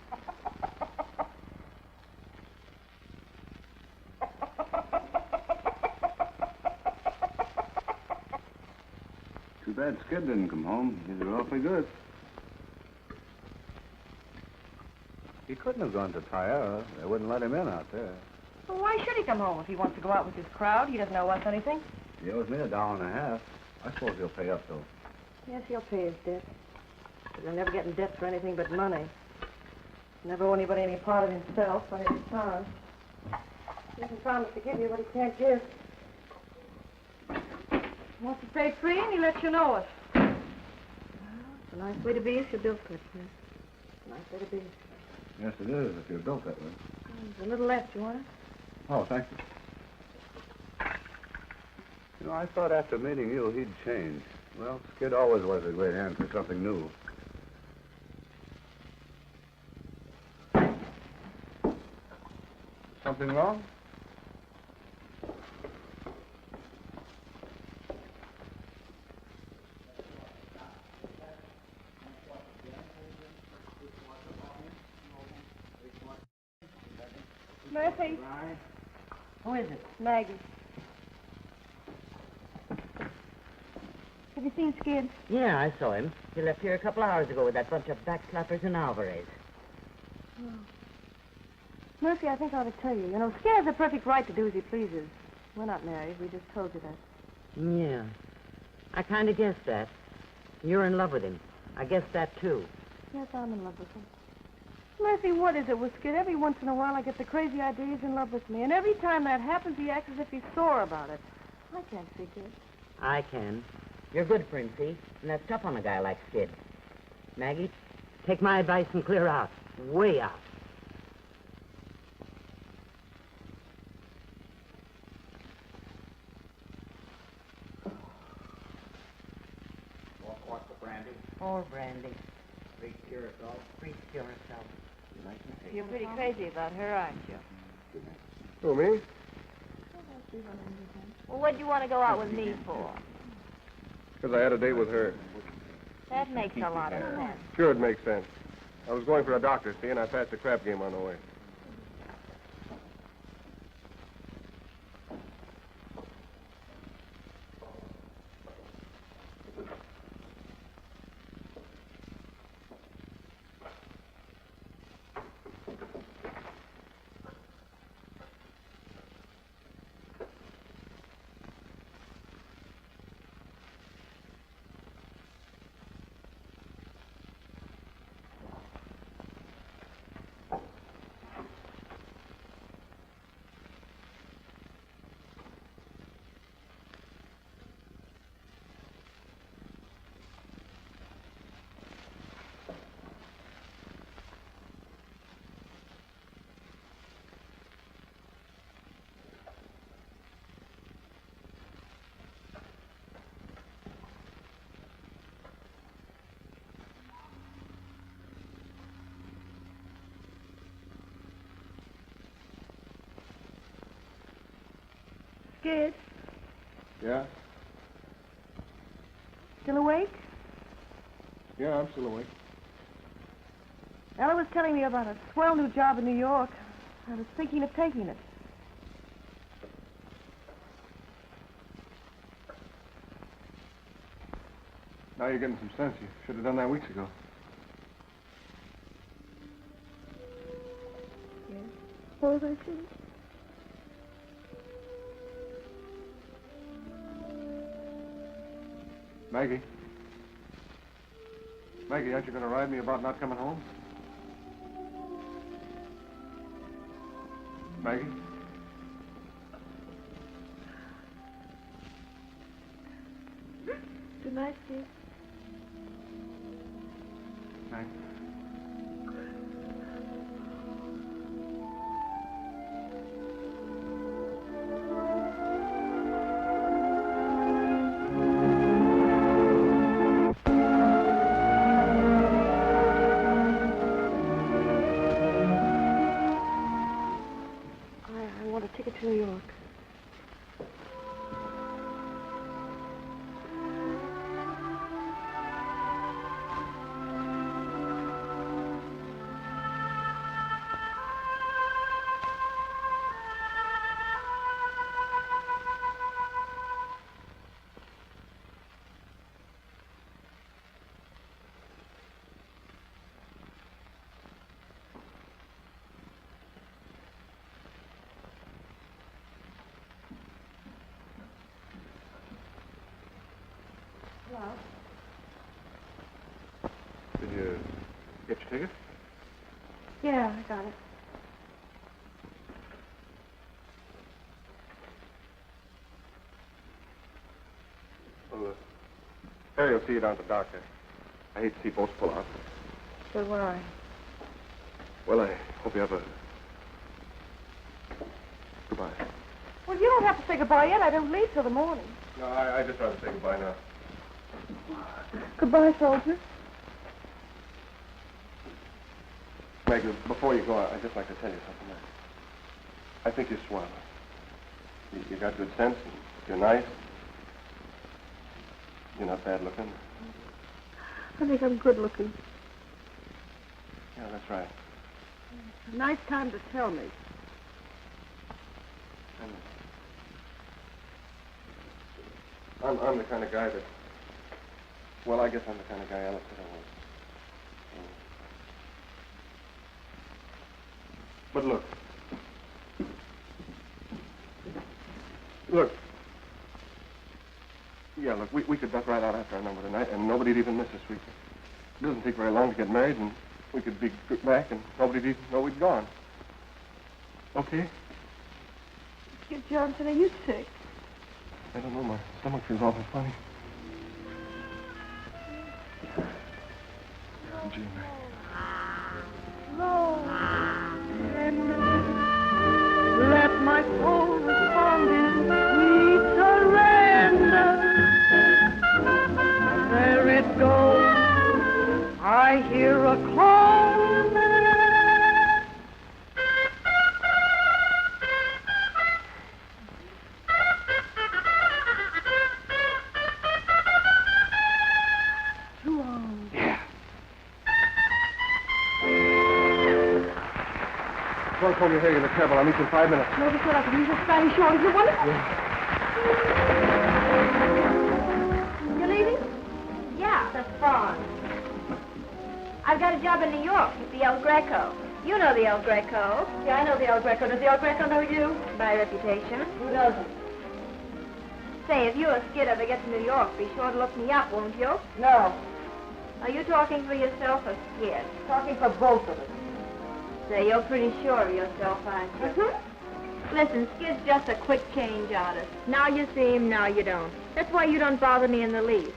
Too bad Skid didn't come home. He's awfully good. He couldn't have gone to Tyra. They wouldn't let him in out there. Well, why should he come home if he wants to go out with his crowd? He doesn't owe us anything. He owes me $1.50. I suppose he'll pay up, though. Yes, he'll pay his debt. But he'll never get in debt for anything but money. Never owe anybody any part of himself or his time. He can promise to give you what he can't give. He wants to stay free, and he lets you know it. Well, it's a nice way to be if you're built for it, Smith. It's a nice way to be. Yes, it is, if you're built that way. There's a little left. You want it? Oh, thank you. You know, I thought after meeting you, he'd change. Well, Skid always was a great hand for something new. Something wrong? Murphy. Who is it? Maggie. Have you seen Skid? Yeah, I saw him. He left here a couple hours ago with that bunch of backslappers and Alvarez. Oh. Murphy, I think I ought to tell you. You know, Skid has a perfect right to do as he pleases. We're not married. We just told you that. Yeah. I kind of guessed that. You're in love with him. I guessed that, too. Yes, I'm in love with him. Murphy, what is it with Skid? Every once in a while I get the crazy idea he's in love with me. And every time that happens, he acts as if he's sore about it. I can't figure it. I can. You're good, Princey. And that's tough on a guy like Skid. Maggie, take my advice and clear out. Way out. What's the brandy? More brandy. Three curacao. Free curacao. You're pretty crazy about her, aren't you? Who, me? Well, what'd you want to go out with me for? Because I had a date with her. That makes a lot of sense. Sure, it makes sense. I was going for a doctor, see, and I passed a crap game on the way. Skid, Yeah? still awake? Yeah, I'm still awake. Ella was telling me about a swell new job in New York. I was thinking of taking it. Now you're getting some sense. You should have done that weeks ago. Yes. What was I saying? Maggie? Maggie, aren't you going to ride me about not coming home? Maggie? Good night, Skid. Night. I want a ticket to New York. Did you get your ticket? Yeah, I got it. Well, Harry will see you down at the dock. I hate to see boats pull out. So will I. Well, I hope you have a... Goodbye. Well, you don't have to say goodbye yet. I don't leave till the morning. No, I just rather say goodbye now. Goodbye, soldier. Maggie, before you go, I'd just like to tell you something. I think you're swell. You got good sense, and you're nice. You're not bad looking. I think I'm good looking. Yeah, that's right. A nice time to tell me. I'm the kind of guy that... Well, I guess I'm the kind of guy Ella said I was. But look. Look. Yeah, look, we could duck right out after our number tonight, and nobody'd even miss us. It doesn't take very long to get married, and we could be back, and nobody'd even know we'd gone. Okay? Kid Johnson, are you sick? I don't know, my stomach feels awful funny. Gee, Lord, let my soul respond in sweet surrender. There it goes, I hear a call. Don't call me here, you're terrible. I'll meet you in 5 minutes. Never thought I could use a Spanish short. Is it wonderful? Yeah. You leaving? Yeah, that's fine. I've got a job in New York at the El Greco. You know the El Greco. Yeah, I know the El Greco. Does the El Greco know you? By reputation. Who doesn't? Say, if you or Skid ever get to New York, be sure to look me up, won't you? No. Are you talking for yourself or Skid? Talking for both of us. Say, you're pretty sure of yourself, aren't you? Mm-hmm. Listen, Skid's just a quick change artist. Now you see him, now you don't. That's why you don't bother me in the least.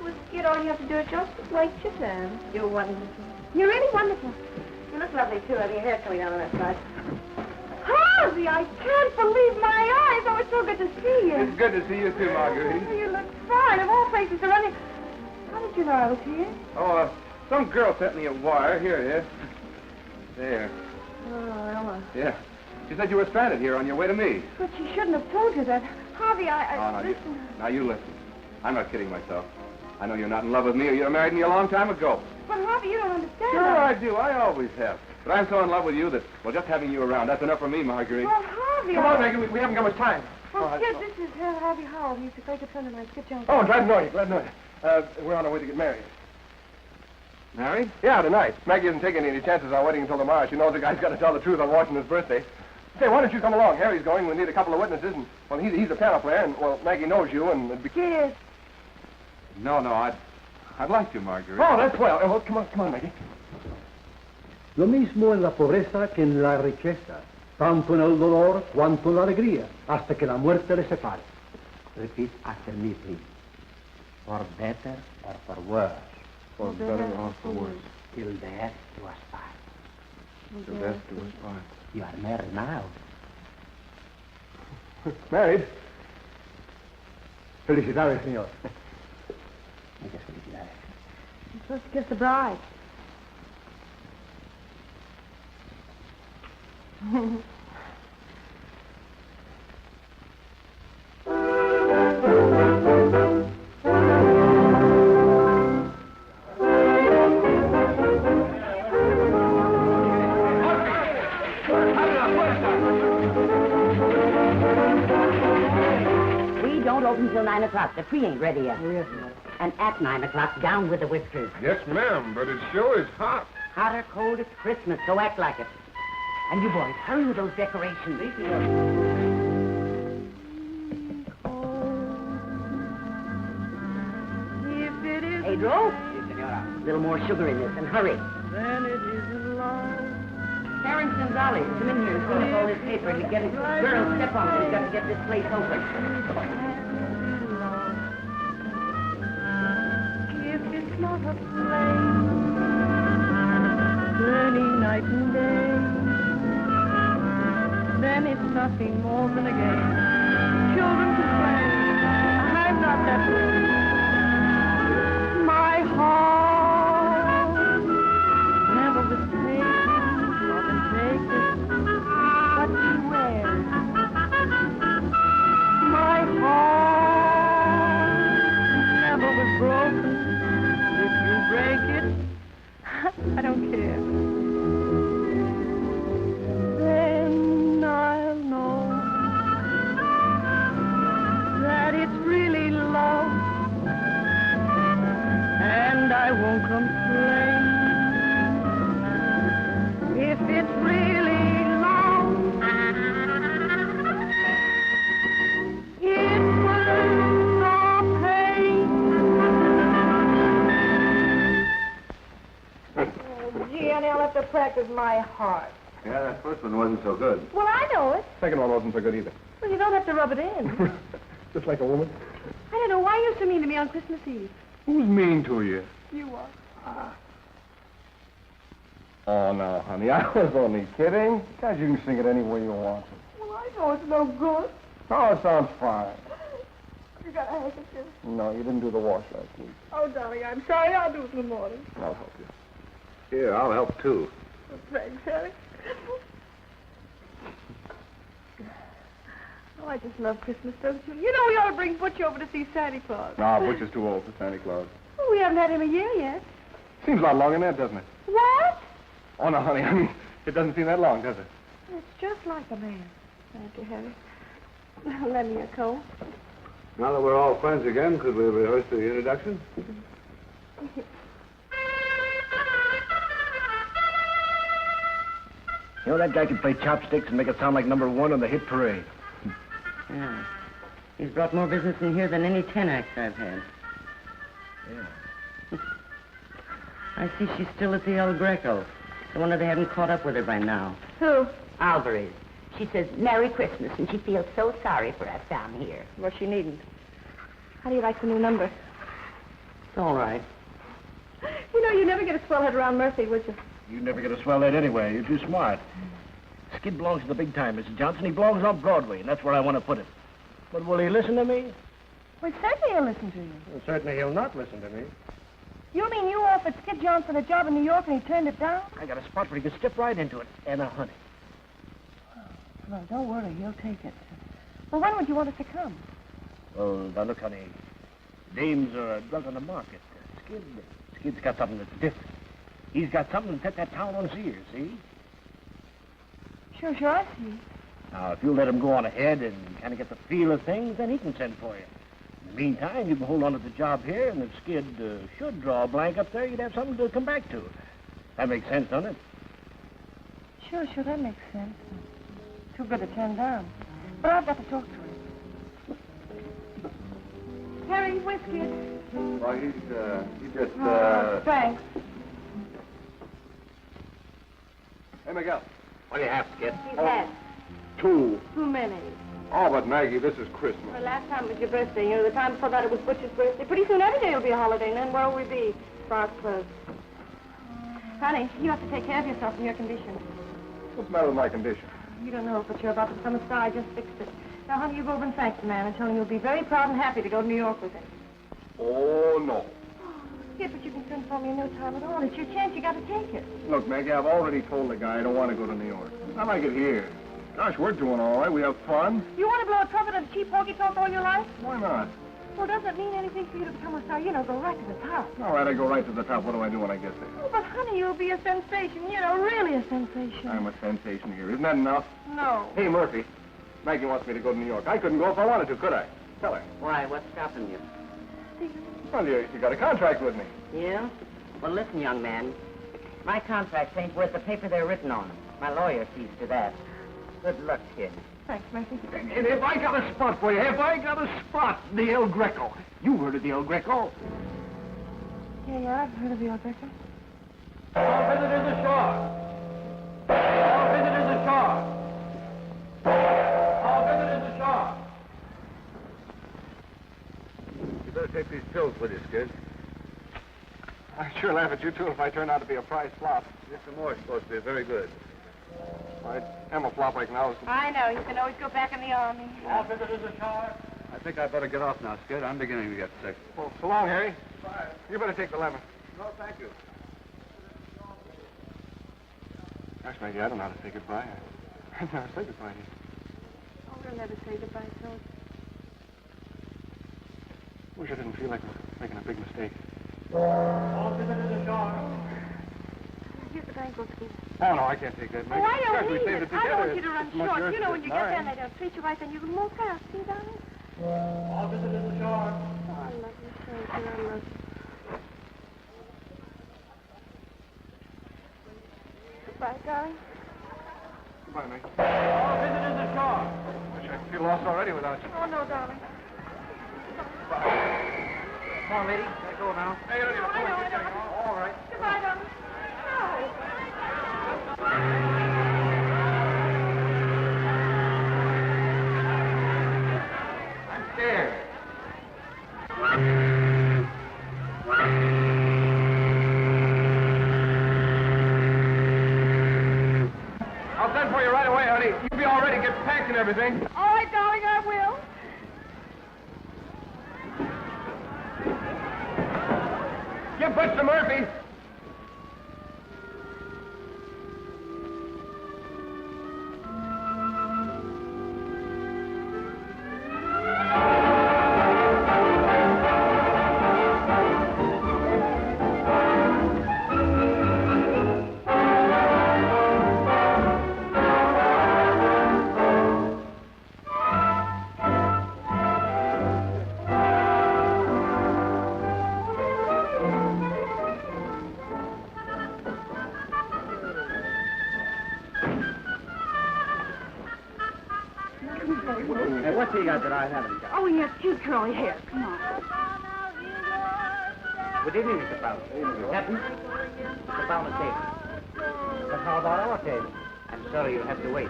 With Skid, all you have to do is just wait your turn. You're wonderful. You're really wonderful. You look lovely, too. Have your hair coming down on that side. Harvey, I can't believe my eyes. Oh, it's so good to see you. It's good to see you, too, Marguerite. Oh, you look fine. Of all places to run in. How did you know I was here? Oh, some girl sent me a wire. Here it is. There. Oh, Ella. Yeah. She said you were stranded here on your way to me. But she shouldn't have told you that. Harvey, listen. Now you listen. I'm not kidding myself. I know you're not in love with me or you'd have married me a long time ago. But Harvey, you don't understand. Sure I do. I always have. But I'm so in love with you that, well, just having you around, that's enough for me, Marguerite. Well, Harvey... Come on, Megan. We haven't got much time. Well, Skid, this is Harvey Howell. He used to play guitar tonight. Skid Johnson. Oh, glad to know you. Glad to know you. We're on our way to get married. Married? Yeah, tonight. Maggie isn't taking any chances on waiting until tomorrow. She knows the guy's got to tell the truth on Washington's birthday. Say, why don't you come along? Harry's going. We need a couple of witnesses. And, well, he's a piano player, and, well, Maggie knows you, and it'd be... Skid. No, I'd like to, Marguerite. Oh, that's well. Oh, come on, Maggie. Lo mismo en la pobreza que en la riqueza, tanto en el dolor cuanto en la alegría, hasta que la muerte les separe. Repeat after me, please. For better or for worse. For better or for worse. Till death do us part. Till death do us part. You are married now. Married? Felicidades, señor. Muchas felicidades. You're supposed to kiss the bride. We don't open till 9 o'clock. The tree ain't ready yet. Oh, yes, ma'am. And at 9 o'clock, down with the whiskers. Yes, ma'am, but it sure is hot. Hot or cold, it's Christmas, so act like it. And you boys, hurry with those decorations. Pedro? Si, senora. A little more sugar in this, and hurry. Then it isn't love. Terrence Gonzalez, come in here and clean up all this paper and get it. Girls, step on it. We've got to get this place open. If it's not a flame, burning night and day, then it's nothing more than a game. Children can play. I'm not that way. My heart never was taken, wasn't taken, but beware. My heart never was broken. If you break it, I don't care. Then I'll know that it's really love back with my heart. Yeah, that first one wasn't so good. Well, I know it. Second one wasn't so good either. Well, you don't have to rub it in. Just like a woman. I don't know why you're so mean to me on Christmas Eve. Who's mean to you? You are. Oh, no, honey, I was only kidding. Guys, you can sing it any way you want to. Well, I know it's no good. Oh, it sounds fine. You got a handkerchief. No, you didn't do the wash last week. Oh, darling, I'm sorry. I'll do it in the morning. I'll help you. Here, I'll help too. Oh, thanks, Harry. Oh, I just love Christmas, don't you? You know we ought to bring Butch over to see Santa Claus. No, Butch is too old for Santa Claus. Oh, we haven't had him a year yet. Seems a lot longer than that, doesn't it? What? Oh, no, honey, I mean, it doesn't seem that long, does it? It's just like a man. Thank you, Harry. Lend me a coat. Now that we're all friends again, could we rehearse the introduction? You know, that guy can play chopsticks and make it sound like #1 on the hit parade. Yeah. He's brought more business in here than any 10 acts I've had. Yeah. I see she's still at the El Greco. I wonder they haven't caught up with her by now. Who? Alvarez. She says Merry Christmas, and she feels so sorry for us down here. Well, she needn't. How do you like the new number? It's all right. You know, you never get a swell head around Murphy, would you? You never get a swell head anyway. You're too smart. Skid belongs to the big time, Mrs. Johnson. He belongs on Broadway, and that's where I want to put him. But will he listen to me? Well, certainly he'll listen to you. Well, certainly he'll not listen to me. You mean you offered Skid Johnson a job in New York and he turned it down? I got a spot where he could step right into it, and a honey. Well, don't worry, he'll take it. Well, when would you want us to come? Oh, now look, honey. Dames are a drug on the market. Skid's got something that's different. He's got something to set that town on his ears, see? Sure, I see. Now, if you let him go on ahead and kind of get the feel of things, then he can send for you. In the meantime, you can hold on to the job here, and if Skid should draw a blank up there, you'd have something to come back to. That makes sense, doesn't it? Sure, that makes sense. Too good to turn down. But I've got to talk to him. Harry, where's Skid? Why, he just, Thanks. Hey, Miguel. What do you have, Skid? He's had 2. too many. Oh, but Maggie, this is Christmas. Well, last time was your birthday. You know, the time before that it was Butch's birthday. Pretty soon every day will be a holiday, and then where will we be? Sparks closed. Honey, you have to take care of yourself in your condition. What's the matter with my condition? You don't know, but you're about to become a star. I just fixed it. Now, honey, you go over and thank the man and tell him you'll be very proud and happy to go to New York with him. Oh, no. Yeah, but you can send for me in no time at all. It's your chance. You got to take it. Look, Maggie, I've already told the guy I don't want to go to New York. I like it here. Gosh, we're doing all right. We have fun. You want to blow a trumpet and cheap honky tonk all your life? Why not? Well, doesn't it mean anything for you to become a star? You know, go right to the top. All right, I go right to the top. What do I do when I get there? Oh, but honey, you'll be a sensation. You know, really a sensation. I'm a sensation here. Isn't that enough? No. Hey, Murphy. Maggie wants me to go to New York. I couldn't go if I wanted to, could I? Tell her. Why? What's stopping you? Well, you got a contract with me. Yeah? Well, listen, young man. My contracts ain't worth the paper they're written on. My lawyer sees to that. Good luck, kid. Thanks, Murphy. And if I got a spot for you, the El Greco. You heard of the El Greco? Yeah, I've heard of the El Greco. All visitors ashore. All visitors ashore. All visitors ashore. You better take these pills with you, Skid. I'd sure laugh at you, too, if I turned out to be a prize flop. Mr. Moore's supposed to be very good. I am a flop like now. I know. You can always go back in the army. All visitors ashore. I think I'd better get off now, Skid. I'm beginning to get sick. Well, so long, Harry. Bye. You better take the lemon. No, thank you. Gosh, Maggie, I don't know how to say goodbye. I've never said goodbye to you. Oh, we'll never say goodbye, so. Wish I didn't feel like making a big mistake. All visitors ashore. Here's the banquet, Skid. Oh, no, I can't take that, Maggie. Oh, I don't Gosh, we need saved it. together. I don't want you to run It's much short. yours You know, when than you get there mine. and they don't treat you right, then you can move fast. See, darling? All visitors ashore. Oh, I love you so, dear. I love you. Goodbye, darling. Goodbye, Maggie. All visitors ashore. Wish I feel lost already without you. Oh, no, darling. Come on, lady. Gotta go now. Hey, you don't need to I know. All right. Goodbye, darling. No. I'll send for you right away, honey. You be all ready. Get packed and everything. All right, darling, I will. Give Butch to Murphy. Hey, what's he got that I haven't got? Oh, he has cute curly hair. Come on. Good evening, Mr. Fowler. Captain, Mr. Fowler's table. But how about our table? I'm sorry, you'll have to wait.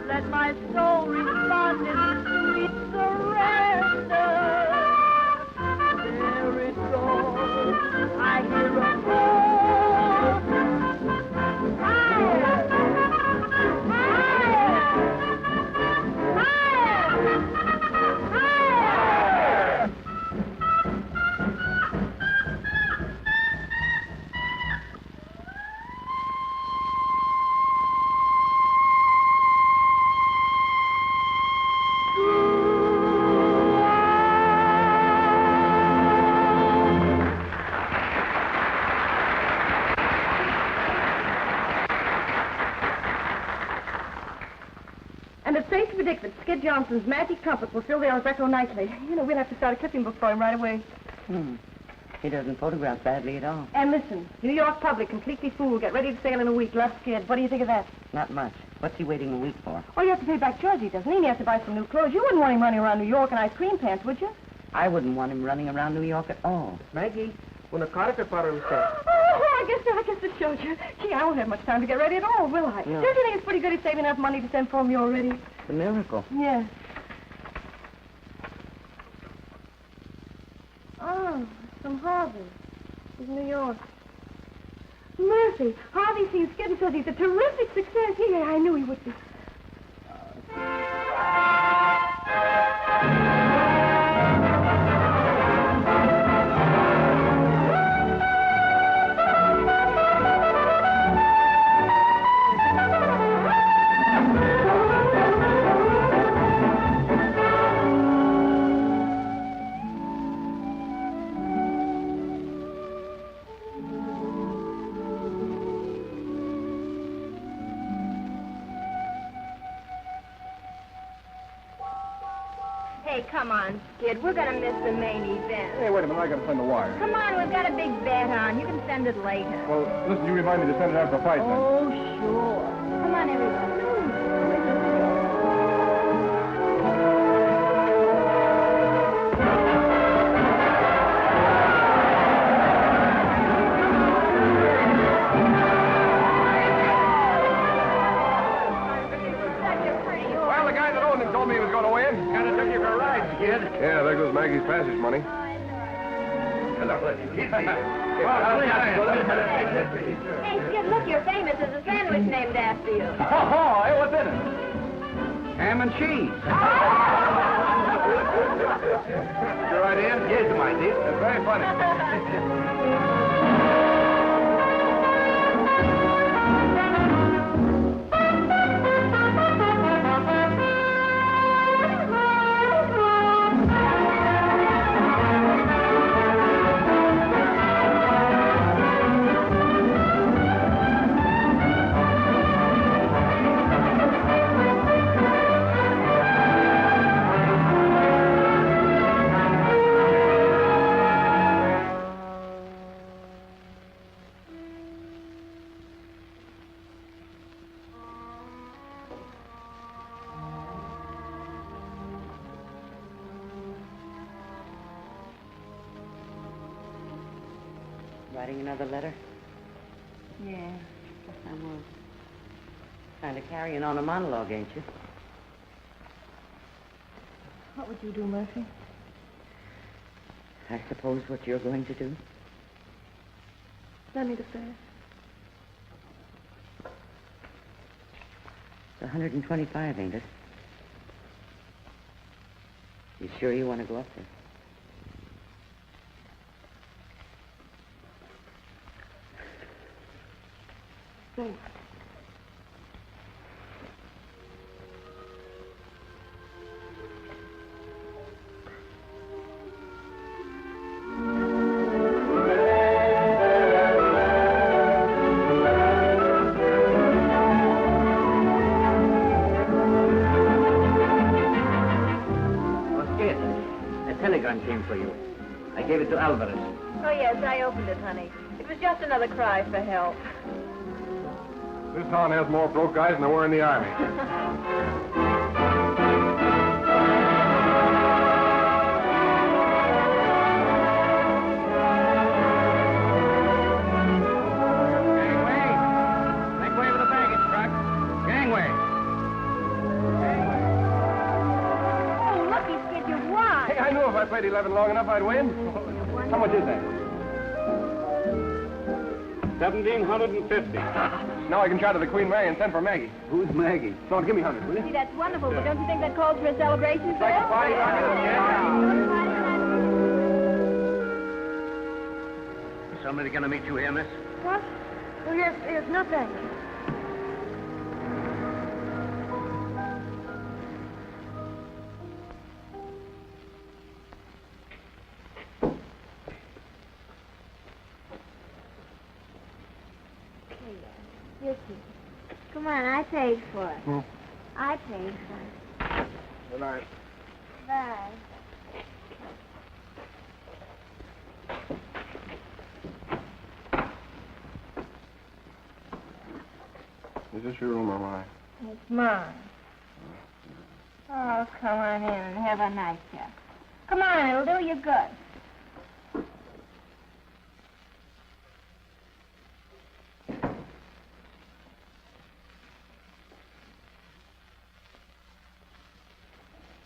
Let my soul respond in sweet surrender. There it goes. I hear a call. And it's safe to predict that Skid Johnson's magic trumpet will fill the Greco nicely. You know, we'll have to start a clipping book for him right away. He doesn't photograph badly at all. And listen, New York public completely fooled. Get ready to sail in a week. Love Skid. What do you think of that? Not much. What's he waiting a week for? Oh, you have to pay back Georgie, doesn't he? And he has to buy some new clothes. You wouldn't want him running around New York in ice cream pants, would you? I wouldn't want him running around New York at all. Maggie, una carta para usted. Oh, I guess it shows you. Gee, I won't have much time to get ready at all, will I? No. Don't you think it's pretty good he's saving enough money to send for me already? It's a miracle. Yes. Oh, from Harvey. He's in New York. Murphy, Harvey sees Skid and says he's a terrific success. Yeah, I knew he would be. Hey, come on, Skid. We're gonna miss the main event. Hey, wait a minute. I gotta send the wire. Come on, we've got a big bet on. You can send it later. Well, listen, you remind me to send it after the fight, then. Oh, sure. Come on, everybody. Well, the guy that owned him told me he was going to win. Kind of took you for a ride, Skid. Yeah, there goes Maggie's passage money. Hello. Hey, Skid, look, you're famous. There's a sandwich named after you. Oh, hey, what's in it? Ham and cheese. Your idea? Yes, my dear. It's very funny. Writing another letter? Yeah. Guess I was. Kind of carrying on a monologue, ain't you? What would you do, Murphy? I suppose what you're going to do. Let me to say it. It's 125, ain't it? You sure you want to go up there? Thanks. Came for you. I gave it to Alvarez. Oh, yes, I opened it, honey. It was just another cry for help. This town has more broke guys than there were in the Army. Gangway! Make way for the baggage truck. Gangway! Oh, lucky Skid, you won. Hey, I knew if I played 11 long enough, I'd win. How much is that? 1,750. Now I can try to the Queen Mary and send for Maggie. Who's Maggie? Don't give me 100, will you? See, that's wonderful, but don't you think that calls for a celebration, sir? Somebody gonna meet you here, miss? What? Oh, yes, no thanks. Come on, I paid for it. I paid for it. Good night. Bye. Is this your room or mine? It's mine. Oh, come on in and have a nice chat. Come on, it'll do you good.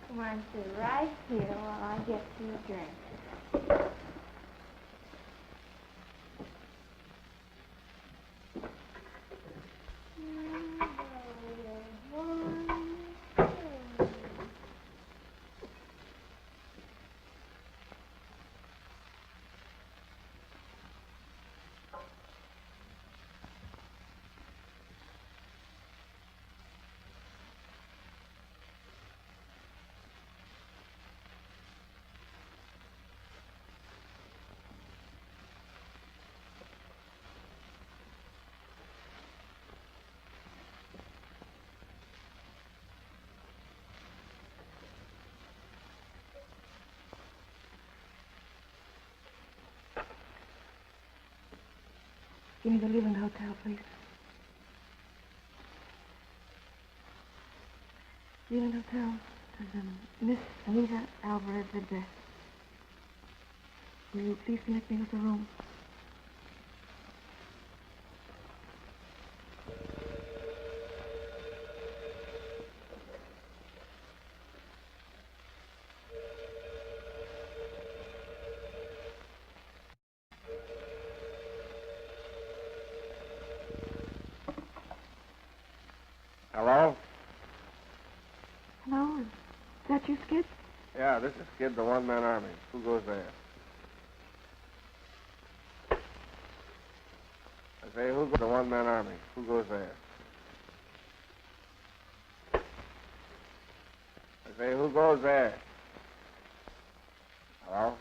Come on, sit right here while I get you a drink. Give me the Leland Hotel, please. Leland Hotel. There's Miss Anita Alvarez at best. Will you please connect me with the room? Hello? Hello? Is that you, Skid? Yeah, this is Skid, the one-man army. Who goes there? I say, who goes the one-man army? Who goes there? I say, who goes there? Hello?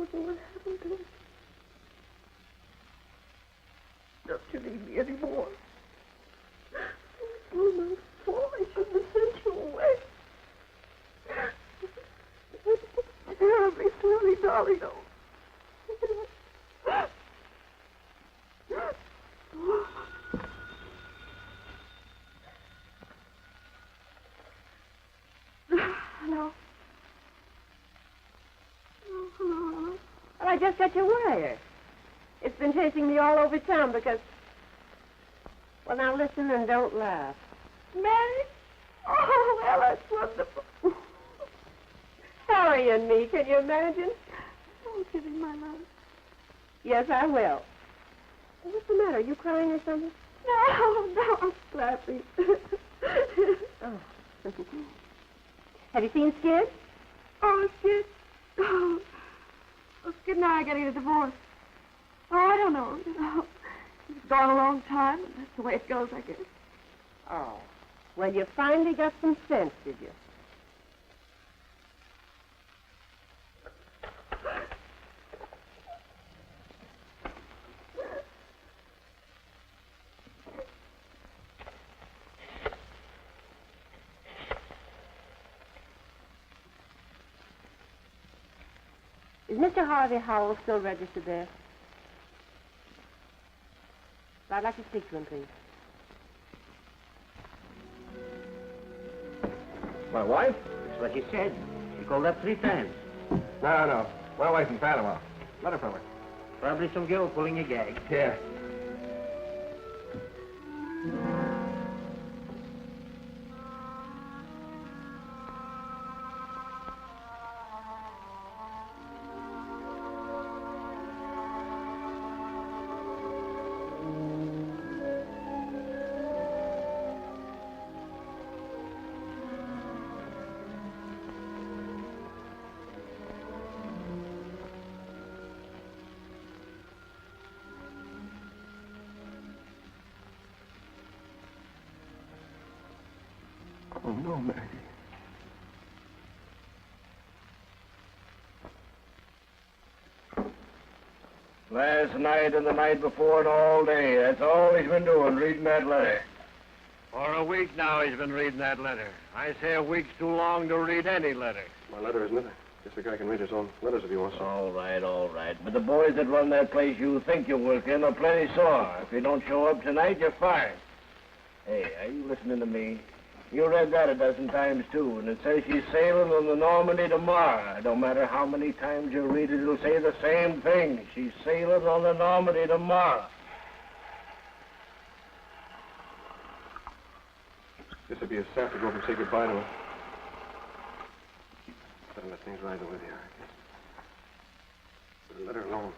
What happened to me? Don't you need me anymore. Oh, my fault. I shouldn't have sent you away. It's terribly silly, darling. Oh. I just got your wire. It's been chasing me all over town because... Well, now listen and don't laugh. Married? Oh, well, that's wonderful. Harry and me, can you imagine? Oh, give him my love. Yes, I will. What's the matter? Are you crying or something? No, I'm laughing. Oh. Have you seen Skid? Oh, Skid. Oh, Skid and I are getting a divorce. Oh, I don't know. It's gone a long time, and that's the way it goes, I guess. Oh. Well, you finally got some sense, did you? Is Mr. Harvey Howell still registered there? I'd like to speak to him, please. My wife? That's what she said. She called up 3 times. No. My wife's in Panama. Letter from her. Probably some girl pulling a gag. Yeah. Oh, no, Maggie. Last night and the night before and all day. That's all he's been doing, reading that letter. For a week now he's been reading that letter. I say a week's too long to read any letter. My letter, isn't it? Guess the guy can read his own letters if he wants to. All right. But the boys that run that place you think you work in are plenty sore. If you don't show up tonight, you're fired. Hey, are you listening to me? You read that a dozen times, too, and it says she's sailing on the Normandy tomorrow. No matter how many times you read it, it'll say the same thing. She's sailing on the Normandy tomorrow. This would be a sap to go up and say goodbye to her. Better let things ride the way they are, I guess. Better let her alone.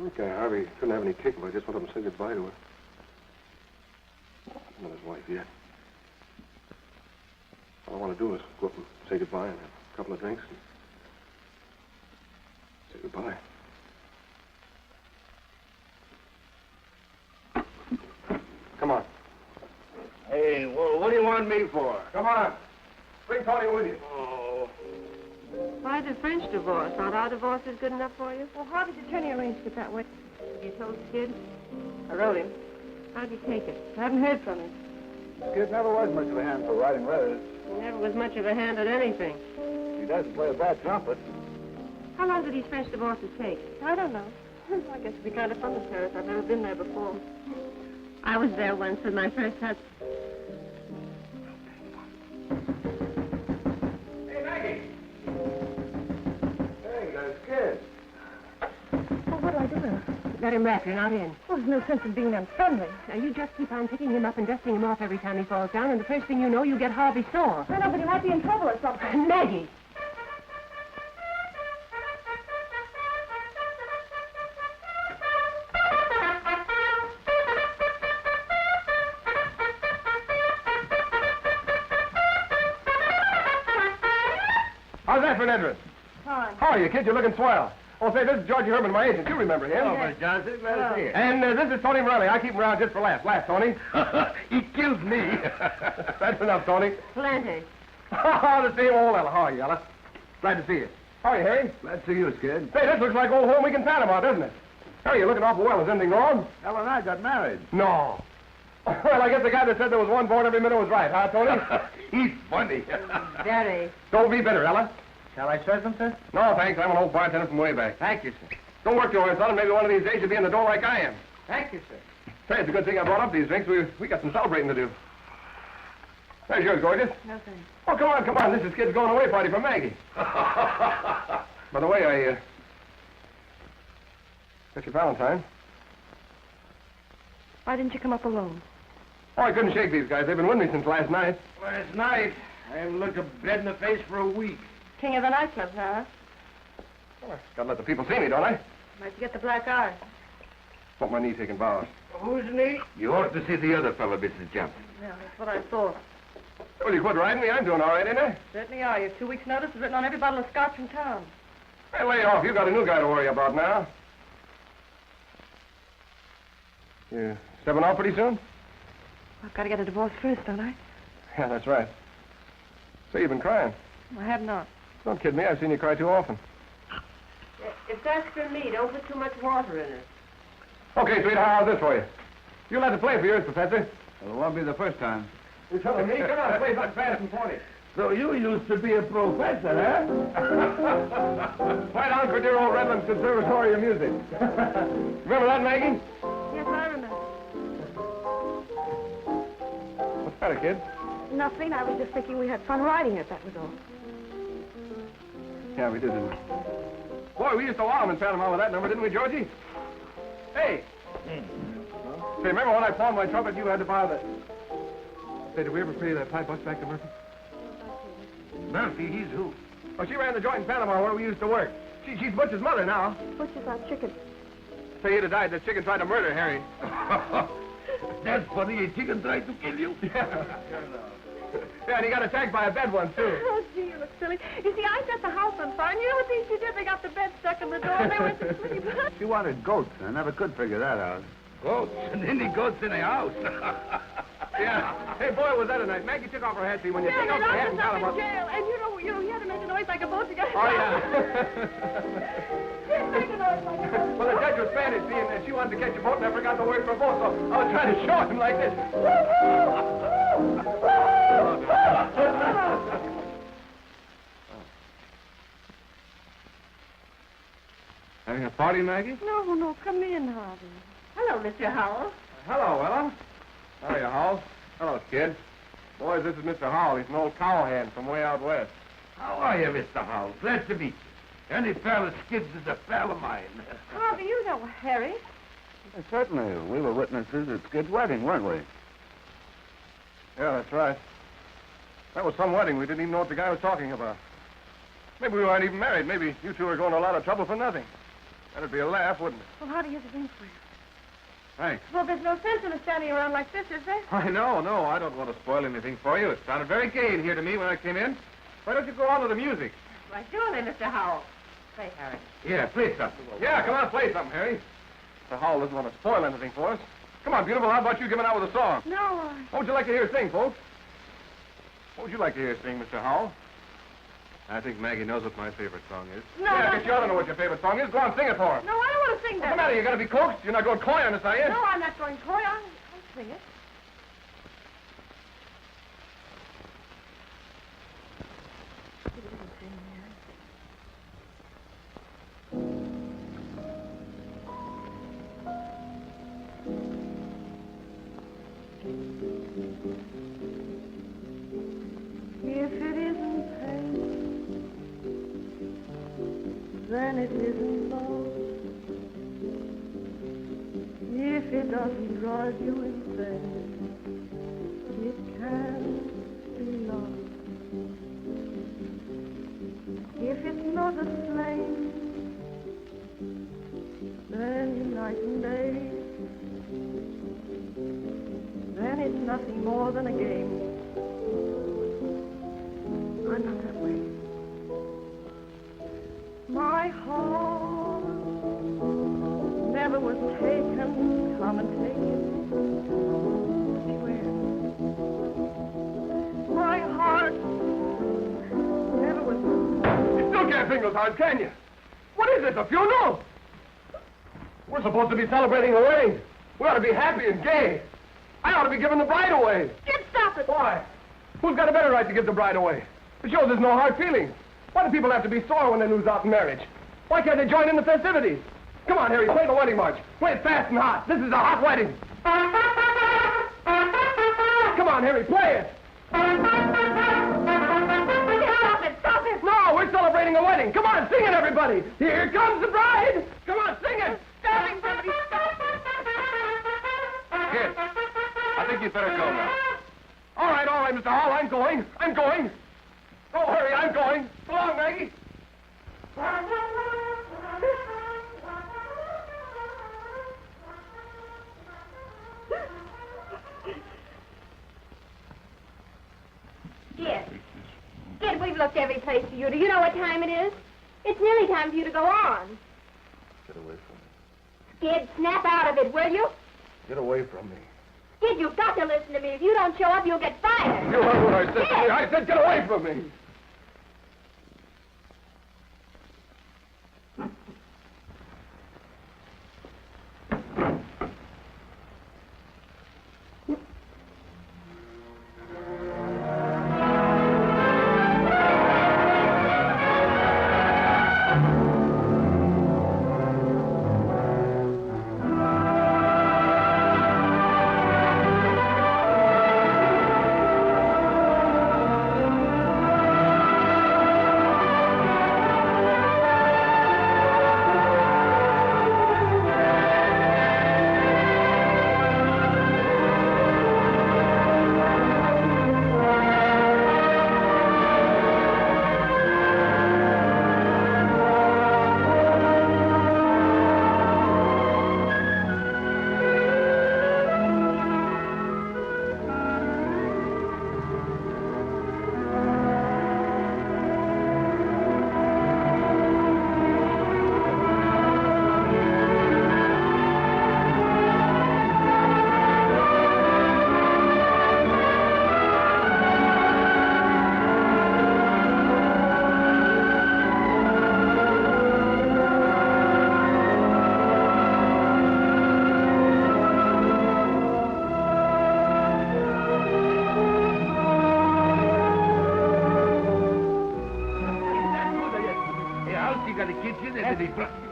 Okay, Harvey couldn't have any kick if I just went up and said goodbye to her. Not his wife yet. All I want to do is go up and say goodbye and have a couple of drinks and say goodbye. Come on. Hey, well, what do you want me for? Come on. Bring Tony with you. Oh. Why the French divorce? Aren't our divorces good enough for you? Well, how did your attorney arrange it that way? Have you told Skid? I wrote him. How'd you take it? I haven't heard from him. Skid never was much of a hand for writing letters. He never was much of a hand at anything. He doesn't play a bad trumpet. How long do these French divorces take? I don't know. I guess it'd be kind of fun to Paris. I've never been there before. I was there once with my first husband. Hey, Maggie. Hey, that's Skid. Well, what do I do now? Let him rap. You're not in. Well, there's no sense in being unfriendly. Now, you just keep on picking him up and dusting him off every time he falls down, and the first thing you know, you get Harvey sore. I know, but he might be in trouble or something. Maggie! How's that for an entrance? Hi. How are you, kid? You're looking swell. Oh, say, this is Georgie Herman, my agent. You remember him. Oh, Miss Johnson, glad to see you. And this is Tony Morelli. I keep him around just for laughs. Laugh, Tony. He kills me. That's enough, Tony. Plenty. The same old Ella. How are you, Ella? Glad to see you. How are you, Harry? Glad to see you, Skid. Say, this looks like old home week in Panama, doesn't it? Harry, you're looking awful well. Is anything wrong? Ella and I got married. No. Well, I guess the guy that said there was one born every minute was right, huh, Tony? He's funny. Very. Don't be bitter, Ella. Shall I serve them, sir? No, thanks. I'm an old bartender from way back. Thank you, sir. Don't work too hard, son. Maybe one of these days you'll be in the door like I am. Thank you, sir. Say, it's a good thing I brought up these drinks. We got some celebrating to do. There's yours, gorgeous. No, thanks. Oh, come on. This is Kid's going away party for Maggie. By the way, I got your Valentine. Why didn't you come up alone? Oh, I couldn't shake these guys. They've been with me since last night. Last night, I haven't looked a bed in the face for a week. King of the nightclubs, huh? Well, gotta let the people see me, don't I? Where'd you get the black eye? Want my knee taking bows. Who's knee? You ought to see the other fellow, Mrs. Johnson. Yeah, that's what I thought. Well, you quit riding me. I'm doing all right, ain't I? Certainly are. Your 2 weeks' notice is written on every bottle of scotch in town. Hey, lay off. You got a new guy to worry about now. You stepping off pretty soon? I've got to get a divorce first, don't I? Yeah, that's right. Say, you've been crying. I have not. Don't kid me. I've seen you cry too often. If that's for me, don't put too much water in it. Okay, sweetheart, how's this for you? You'll have to play for yours, Professor. It won't be the first time. You're telling me? Come on, play something fast and 40. So you used to be a professor, huh? Right on for dear old Redlands Conservatory of Music. Remember that, Maggie? Yes, I remember. What's the matter, kid? Nothing. I was just thinking we had fun riding it, that was all. Yeah, we did, didn't we? Boy, we used to wow 'em in Panama with that number, didn't we, Georgie? Hey! Say, remember when I pawned my trumpet, you had to buy the... Say, did we ever pay that $5 back to Murphy? Murphy, he's who? Oh, she ran the joint in Panama where we used to work. She's Butch's mother now. Butch's our chicken. Say, he'd have died. The chicken tried to murder Harry. That's funny. A chicken tried to kill you? Yeah, and he got attacked by a bed once, too. Oh, gee, you look silly. You see, I set the house on fire, and you know what these two did? They got the bed stuck in the door, and they went to sleep. She wanted goats. I never could figure that out. Goats? And any goats in a house? Yeah. Hey, boy, was that a night. Maggie took off her hat, see, when you take off your hat and up Panama. in jail, and you know, he had to make a noise like a boat to get Oh, yeah. Make a noise like a boat. Well, the judge was Spanish, see, and she wanted to catch a boat, and I forgot the word for boat, so I was trying to show him like this. Having a party, Maggie? No, come in, Harvey. Hello, Mr. Howell. Hello, Ella. How are you, Howell? Hello, kid. Boys, this is Mr. Howell. He's an old cowhand from way out west. How are you, Mr. Howell? Glad to meet you. Any fella skids is a pal of mine. Harvey, you know Harry. Yeah, certainly. We were witnesses at Skid's wedding, weren't we? Yeah, that's right. That was some wedding. We didn't even know what the guy was talking about. Maybe we weren't even married. Maybe you two were going to a lot of trouble for nothing. That'd be a laugh, wouldn't it? Well, how do you ring for you? Thanks. Well, there's no sense in us standing around like this, is there? I know. I don't want to spoil anything for you. It sounded very gay in here to me when I came in. Why don't you go on with the music? Why, surely, Mr. Howell. Say, Harry. Yeah, play something. Yeah, come on, play something, Harry. Mr. Howell doesn't want to spoil anything for us. Come on, beautiful, how about you giving out with a song? No, What would you like to hear us sing, folks? What would you like to hear us sing, Mr. Howell? I think Maggie knows what my favorite song is. No, Yeah, I no. guess you ought to know what your favorite song is. Go on, sing it for her. No, I don't want to sing What's that. the matter? You got to be coaxed? You're not going coy on us, are you? No, I'm not going coy. I'll sing it. If it isn't pain, then it isn't love. If it doesn't drive you insane, it can't be love. If it's not a flame, then night and day, then it's nothing more than a game. I'm not that way. My heart never was taken. Come and take it. Swear. My heart never was. You still can't sing those hard, can you? What is this, a funeral? We're supposed to be celebrating a wedding. We ought to be happy and gay. I ought to be giving the bride away. Kid, stop it. Why? Who's got a better right to give the bride away? It shows there's no hard feelings. Why do people have to be sore when they lose out in marriage? Why can't they join in the festivities? Come on, Harry, play the wedding march. Play it fast and hot. This is a hot wedding. Come on, Harry, play it. Stop it! No, we're celebrating a wedding. Come on, sing it, everybody. Here comes the bride. Come on, sing it. Stop it, somebody, stop Kid, I think you'd better go now. All right, Mr. Hall, I'm going. Don't hurry, I'm going. So long, Maggie. Skid, we've looked every place for you. Do you know what time it is? It's nearly time for you to go on. Get away from me. Skid, snap out of it, will you? Get away from me. Skid, you've got to listen to me. If you don't show up, you'll get fired. You heard what I said to you. I said get away from me.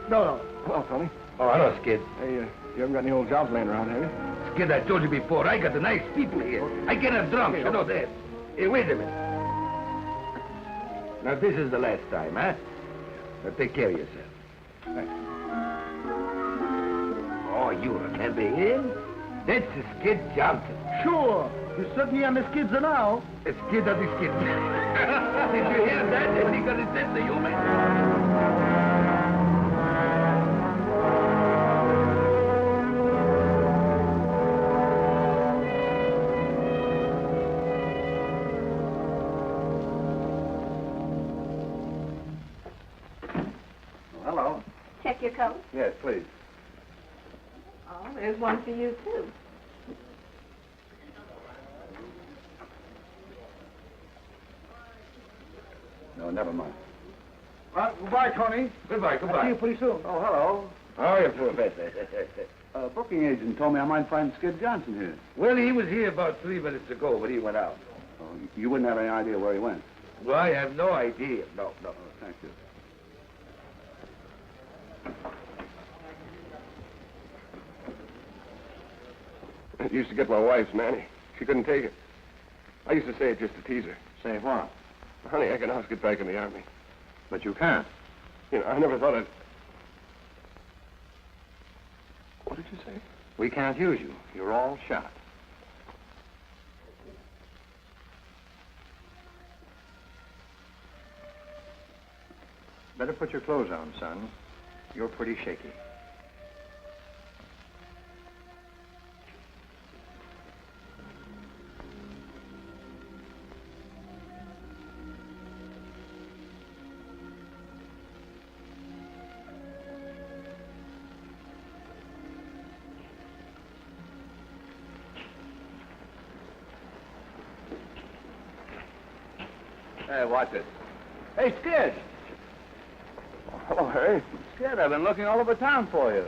No. Hello, Tony. Oh, hello, Skid. Hey, you haven't got any old jobs laying around, have you? Skid, I told you before, I got the nice people here. I get a drunk, you know that. Hey, wait a minute. Now, this is the last time, huh? Now, take care of yourself. Thanks. Oh, you remember him? That's the Skid Johnson. Sure. You certainly are the Skids now. The Skid of the Skid. Did you hear that? He got his sense of humor. Hello. Check your coat. Yes, please. Oh, there's one for you, too. No, never mind. Goodbye, Tony. Goodbye. I'll see you pretty soon. Oh, hello. How are you, Professor? Booking agent told me I might find Skid Johnson here. Well, he was here about 3 minutes ago, but he went out. Oh, you wouldn't have any idea where he went? Well, I have no idea. No. Oh, thank you. It used to get my wife's nanny. She couldn't take it. I used to say it just to tease her. Say what? Honey, I can always get back in the army. But you can't. You know, I never thought I'd... What did you say? We can't use you. You're all shot. Better put your clothes on, son. You're pretty shaky. Hey, watch it. Hey, Skid! Hello, Harry. Skid, I've been looking all over town for you.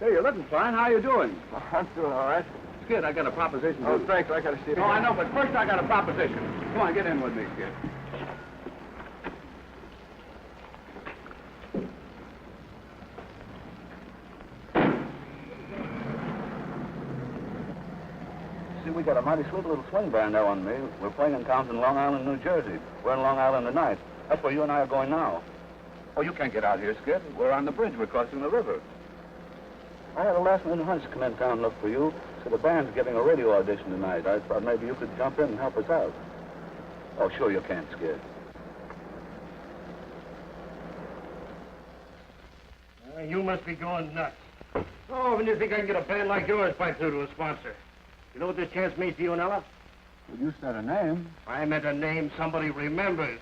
Hey, you're looking fine. How you doing? I'm doing all right. Skid, I got a proposition. Oh, thanks. I got to see it. No, I know, but first I got a proposition. Come on, get in with me, Skid. See, we got a mighty sweet little swing band now on me. We're playing in towns in Long Island, New Jersey. We're in Long Island tonight. That's where you and I are going now. Oh, you can't get out here, Skid. We're on the bridge. We're crossing the river. I had a last-minute hunch to come in town and look for you. So the band's giving a radio audition tonight. I thought maybe you could jump in and help us out. Oh, sure you can, Skid. You must be going nuts. Oh, when do you think I can get a band like yours piped through to a sponsor? You know what this chance means to you and Ella? Well, you said a name. I meant a name somebody remembers.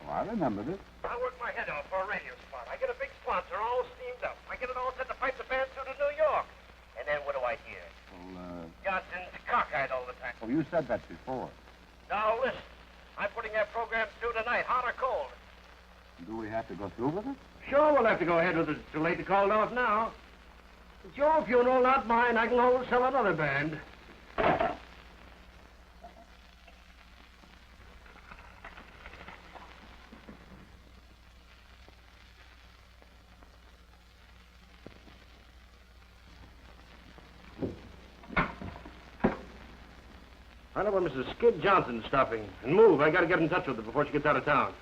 Oh, I remembered it. I work my head off for a radio spot. I get a big sponsor all steamed up. I get it all set to pipe the band through to New York. And then what do I hear? Well, Johnson's cockeyed all the time. Oh, you said that before. Now, listen. I'm putting that program through tonight, hot or cold. Do we have to go through with it? Sure, we'll have to go ahead with it. It's too late to call it off now. It's your funeral, not mine. I can always sell another band. I know where Mrs. Skid Johnson's stopping. And move. I gotta get in touch with her before she gets out of town.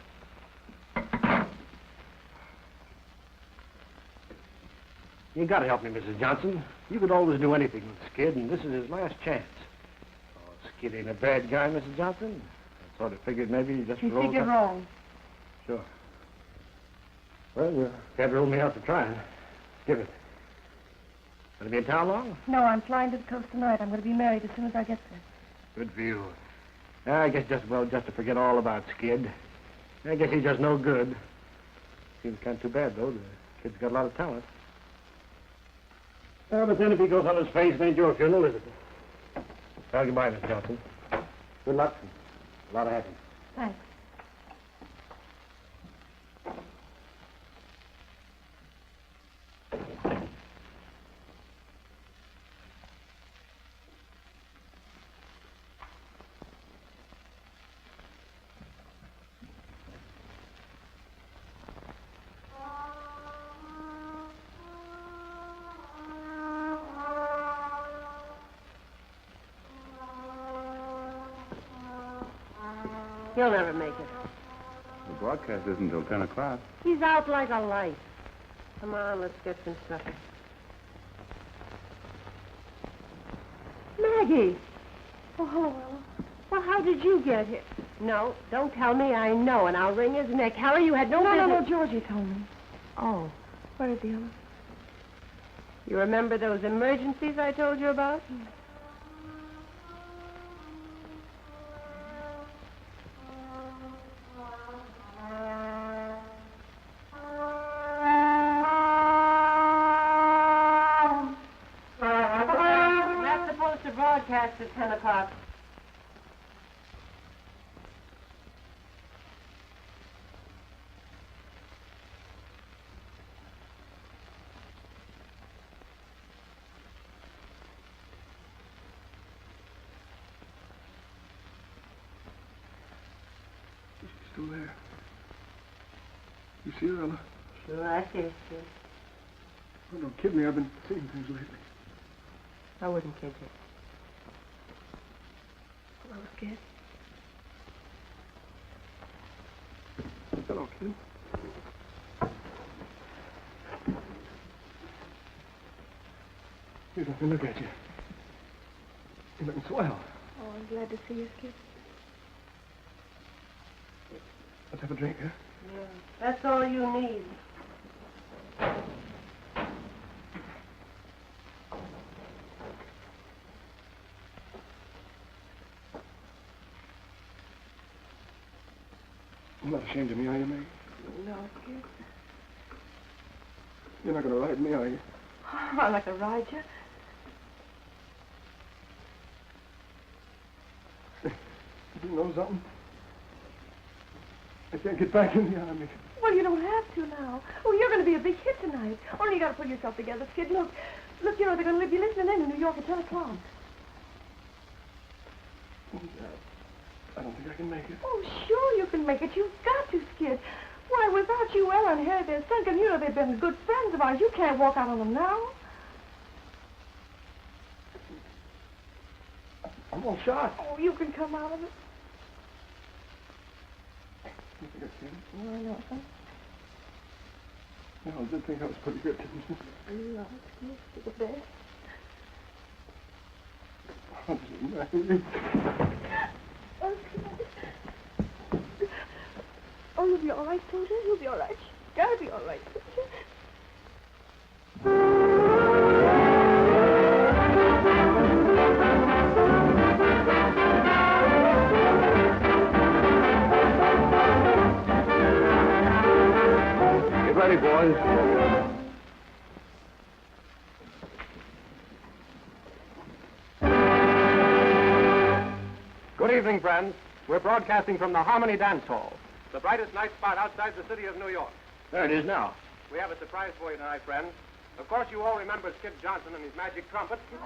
You gotta help me, Mrs. Johnson. You could always do anything with Skid, and this is his last chance. Oh, Skid ain't a bad guy, Mrs. Johnson. I sort of figured maybe he just You figured wrong. Sure. Well, you can't rule me out for trying. Give it. Gonna be in town long? No, I'm flying to the coast tonight. I'm going to be married as soon as I get there. Good for you. I guess just to forget all about Skid. I guess he's just no good. Seems kind of too bad, though. The kid's got a lot of talent. But then if he goes on his face, it ain't your funeral, is it? Well, goodbye, Miss Johnson. Good luck and a lot of happiness. Thanks. He'll never make it. The broadcast isn't until 10 o'clock. He's out like a light. Come on, let's get some supper. Maggie! Oh, hello, Ella. Well, how did you get here? No, don't tell me. I know, and I'll wring his neck. Harry, you had no business... No, Georgie told me. Oh. Where is he, Ella? You remember those emergencies I told you about? That's supposed to broadcast at 10 o'clock. Still there. You see her, Ella? Sure, I see her. Oh, don't kid me. I've been seeing things lately. I wouldn't kid you. Hello, Skid. Hello, kid. Here's nothing to look at you. You're looking swell. Oh, I'm glad to see you, Skid. Let's have a drink, huh? Yeah, that's all you need. You're not ashamed of me, are you, Meg? No, Skid. You're not going to ride me, are you? Oh, I'd like to ride you. You know something? I can't get back in the army. Well, you don't have to now. Oh, you're going to be a big hit tonight. Only you got to pull yourself together, Skid. Look, you know, they're going to be listening in New York at 10 o'clock. I don't think I can make it. Oh, sure you can make it. You've got to, Skid. Why, without you, Ella and Harry, they're sunken. You know, they've been good friends of ours. You can't walk out on them now. I'm all shot. Oh, you can come out of it. You think I can? Oh, I know, son. No, I did think I was pretty good, didn't you? No, it's the best. Oh, you'll be all right, Soldier. You'll be all right. You gotta be all right, Soldier. Get ready, boys. Good evening, friends. We're broadcasting from the Harmony Dance Hall, the brightest night spot outside the city of New York. There it is now. We have a surprise for you tonight, friends. Of course, you all remember Skid Johnson and his magic trumpet. They're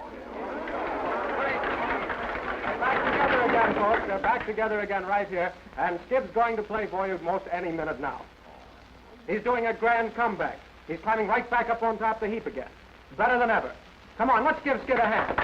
back together again, folks. They're back together again right here. And Skid's going to play for you most any minute now. He's doing a grand comeback. He's climbing right back up on top of the heap again. Better than ever. Come on, let's give Skid a hand.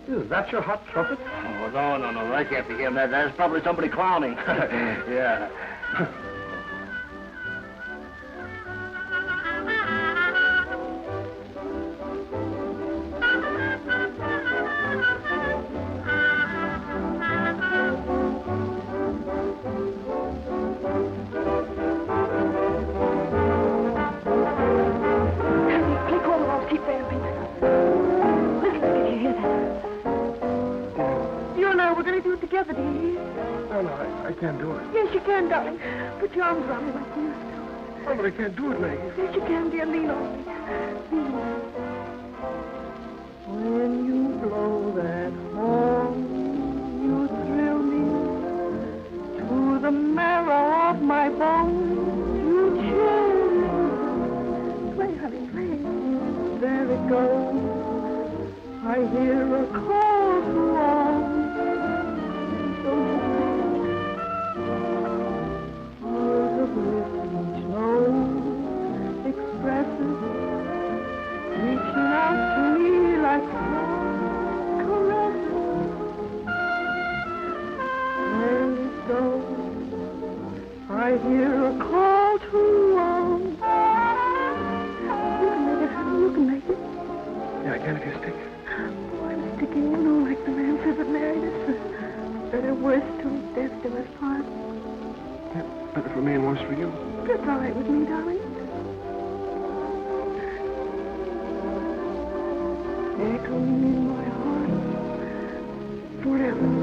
Is that your hot trumpet? Oh, no. That can't be him. That's probably somebody clowning. Yeah. I can't do it. Yes, you can, darling. Put your arms around me like you used to. Oh, but I can't do it, Maggie. Yes, you can, dear. Lean on me. Lean on me. When you blow that horn, you thrill me to the marrow of my bones. You chill me. Play, honey, play. There it goes. I hear a call to arms. Expresses, reaching out to me like caresses. There it goes. I hear a call to arms. You can make it. Yeah, I can if you stick. Oh, I'm sticking, you know, like the man says that married us. Better worse till death do us part. Yeah, better for me and worse for you. That's all right with me, darling. Echoing in my heart forever.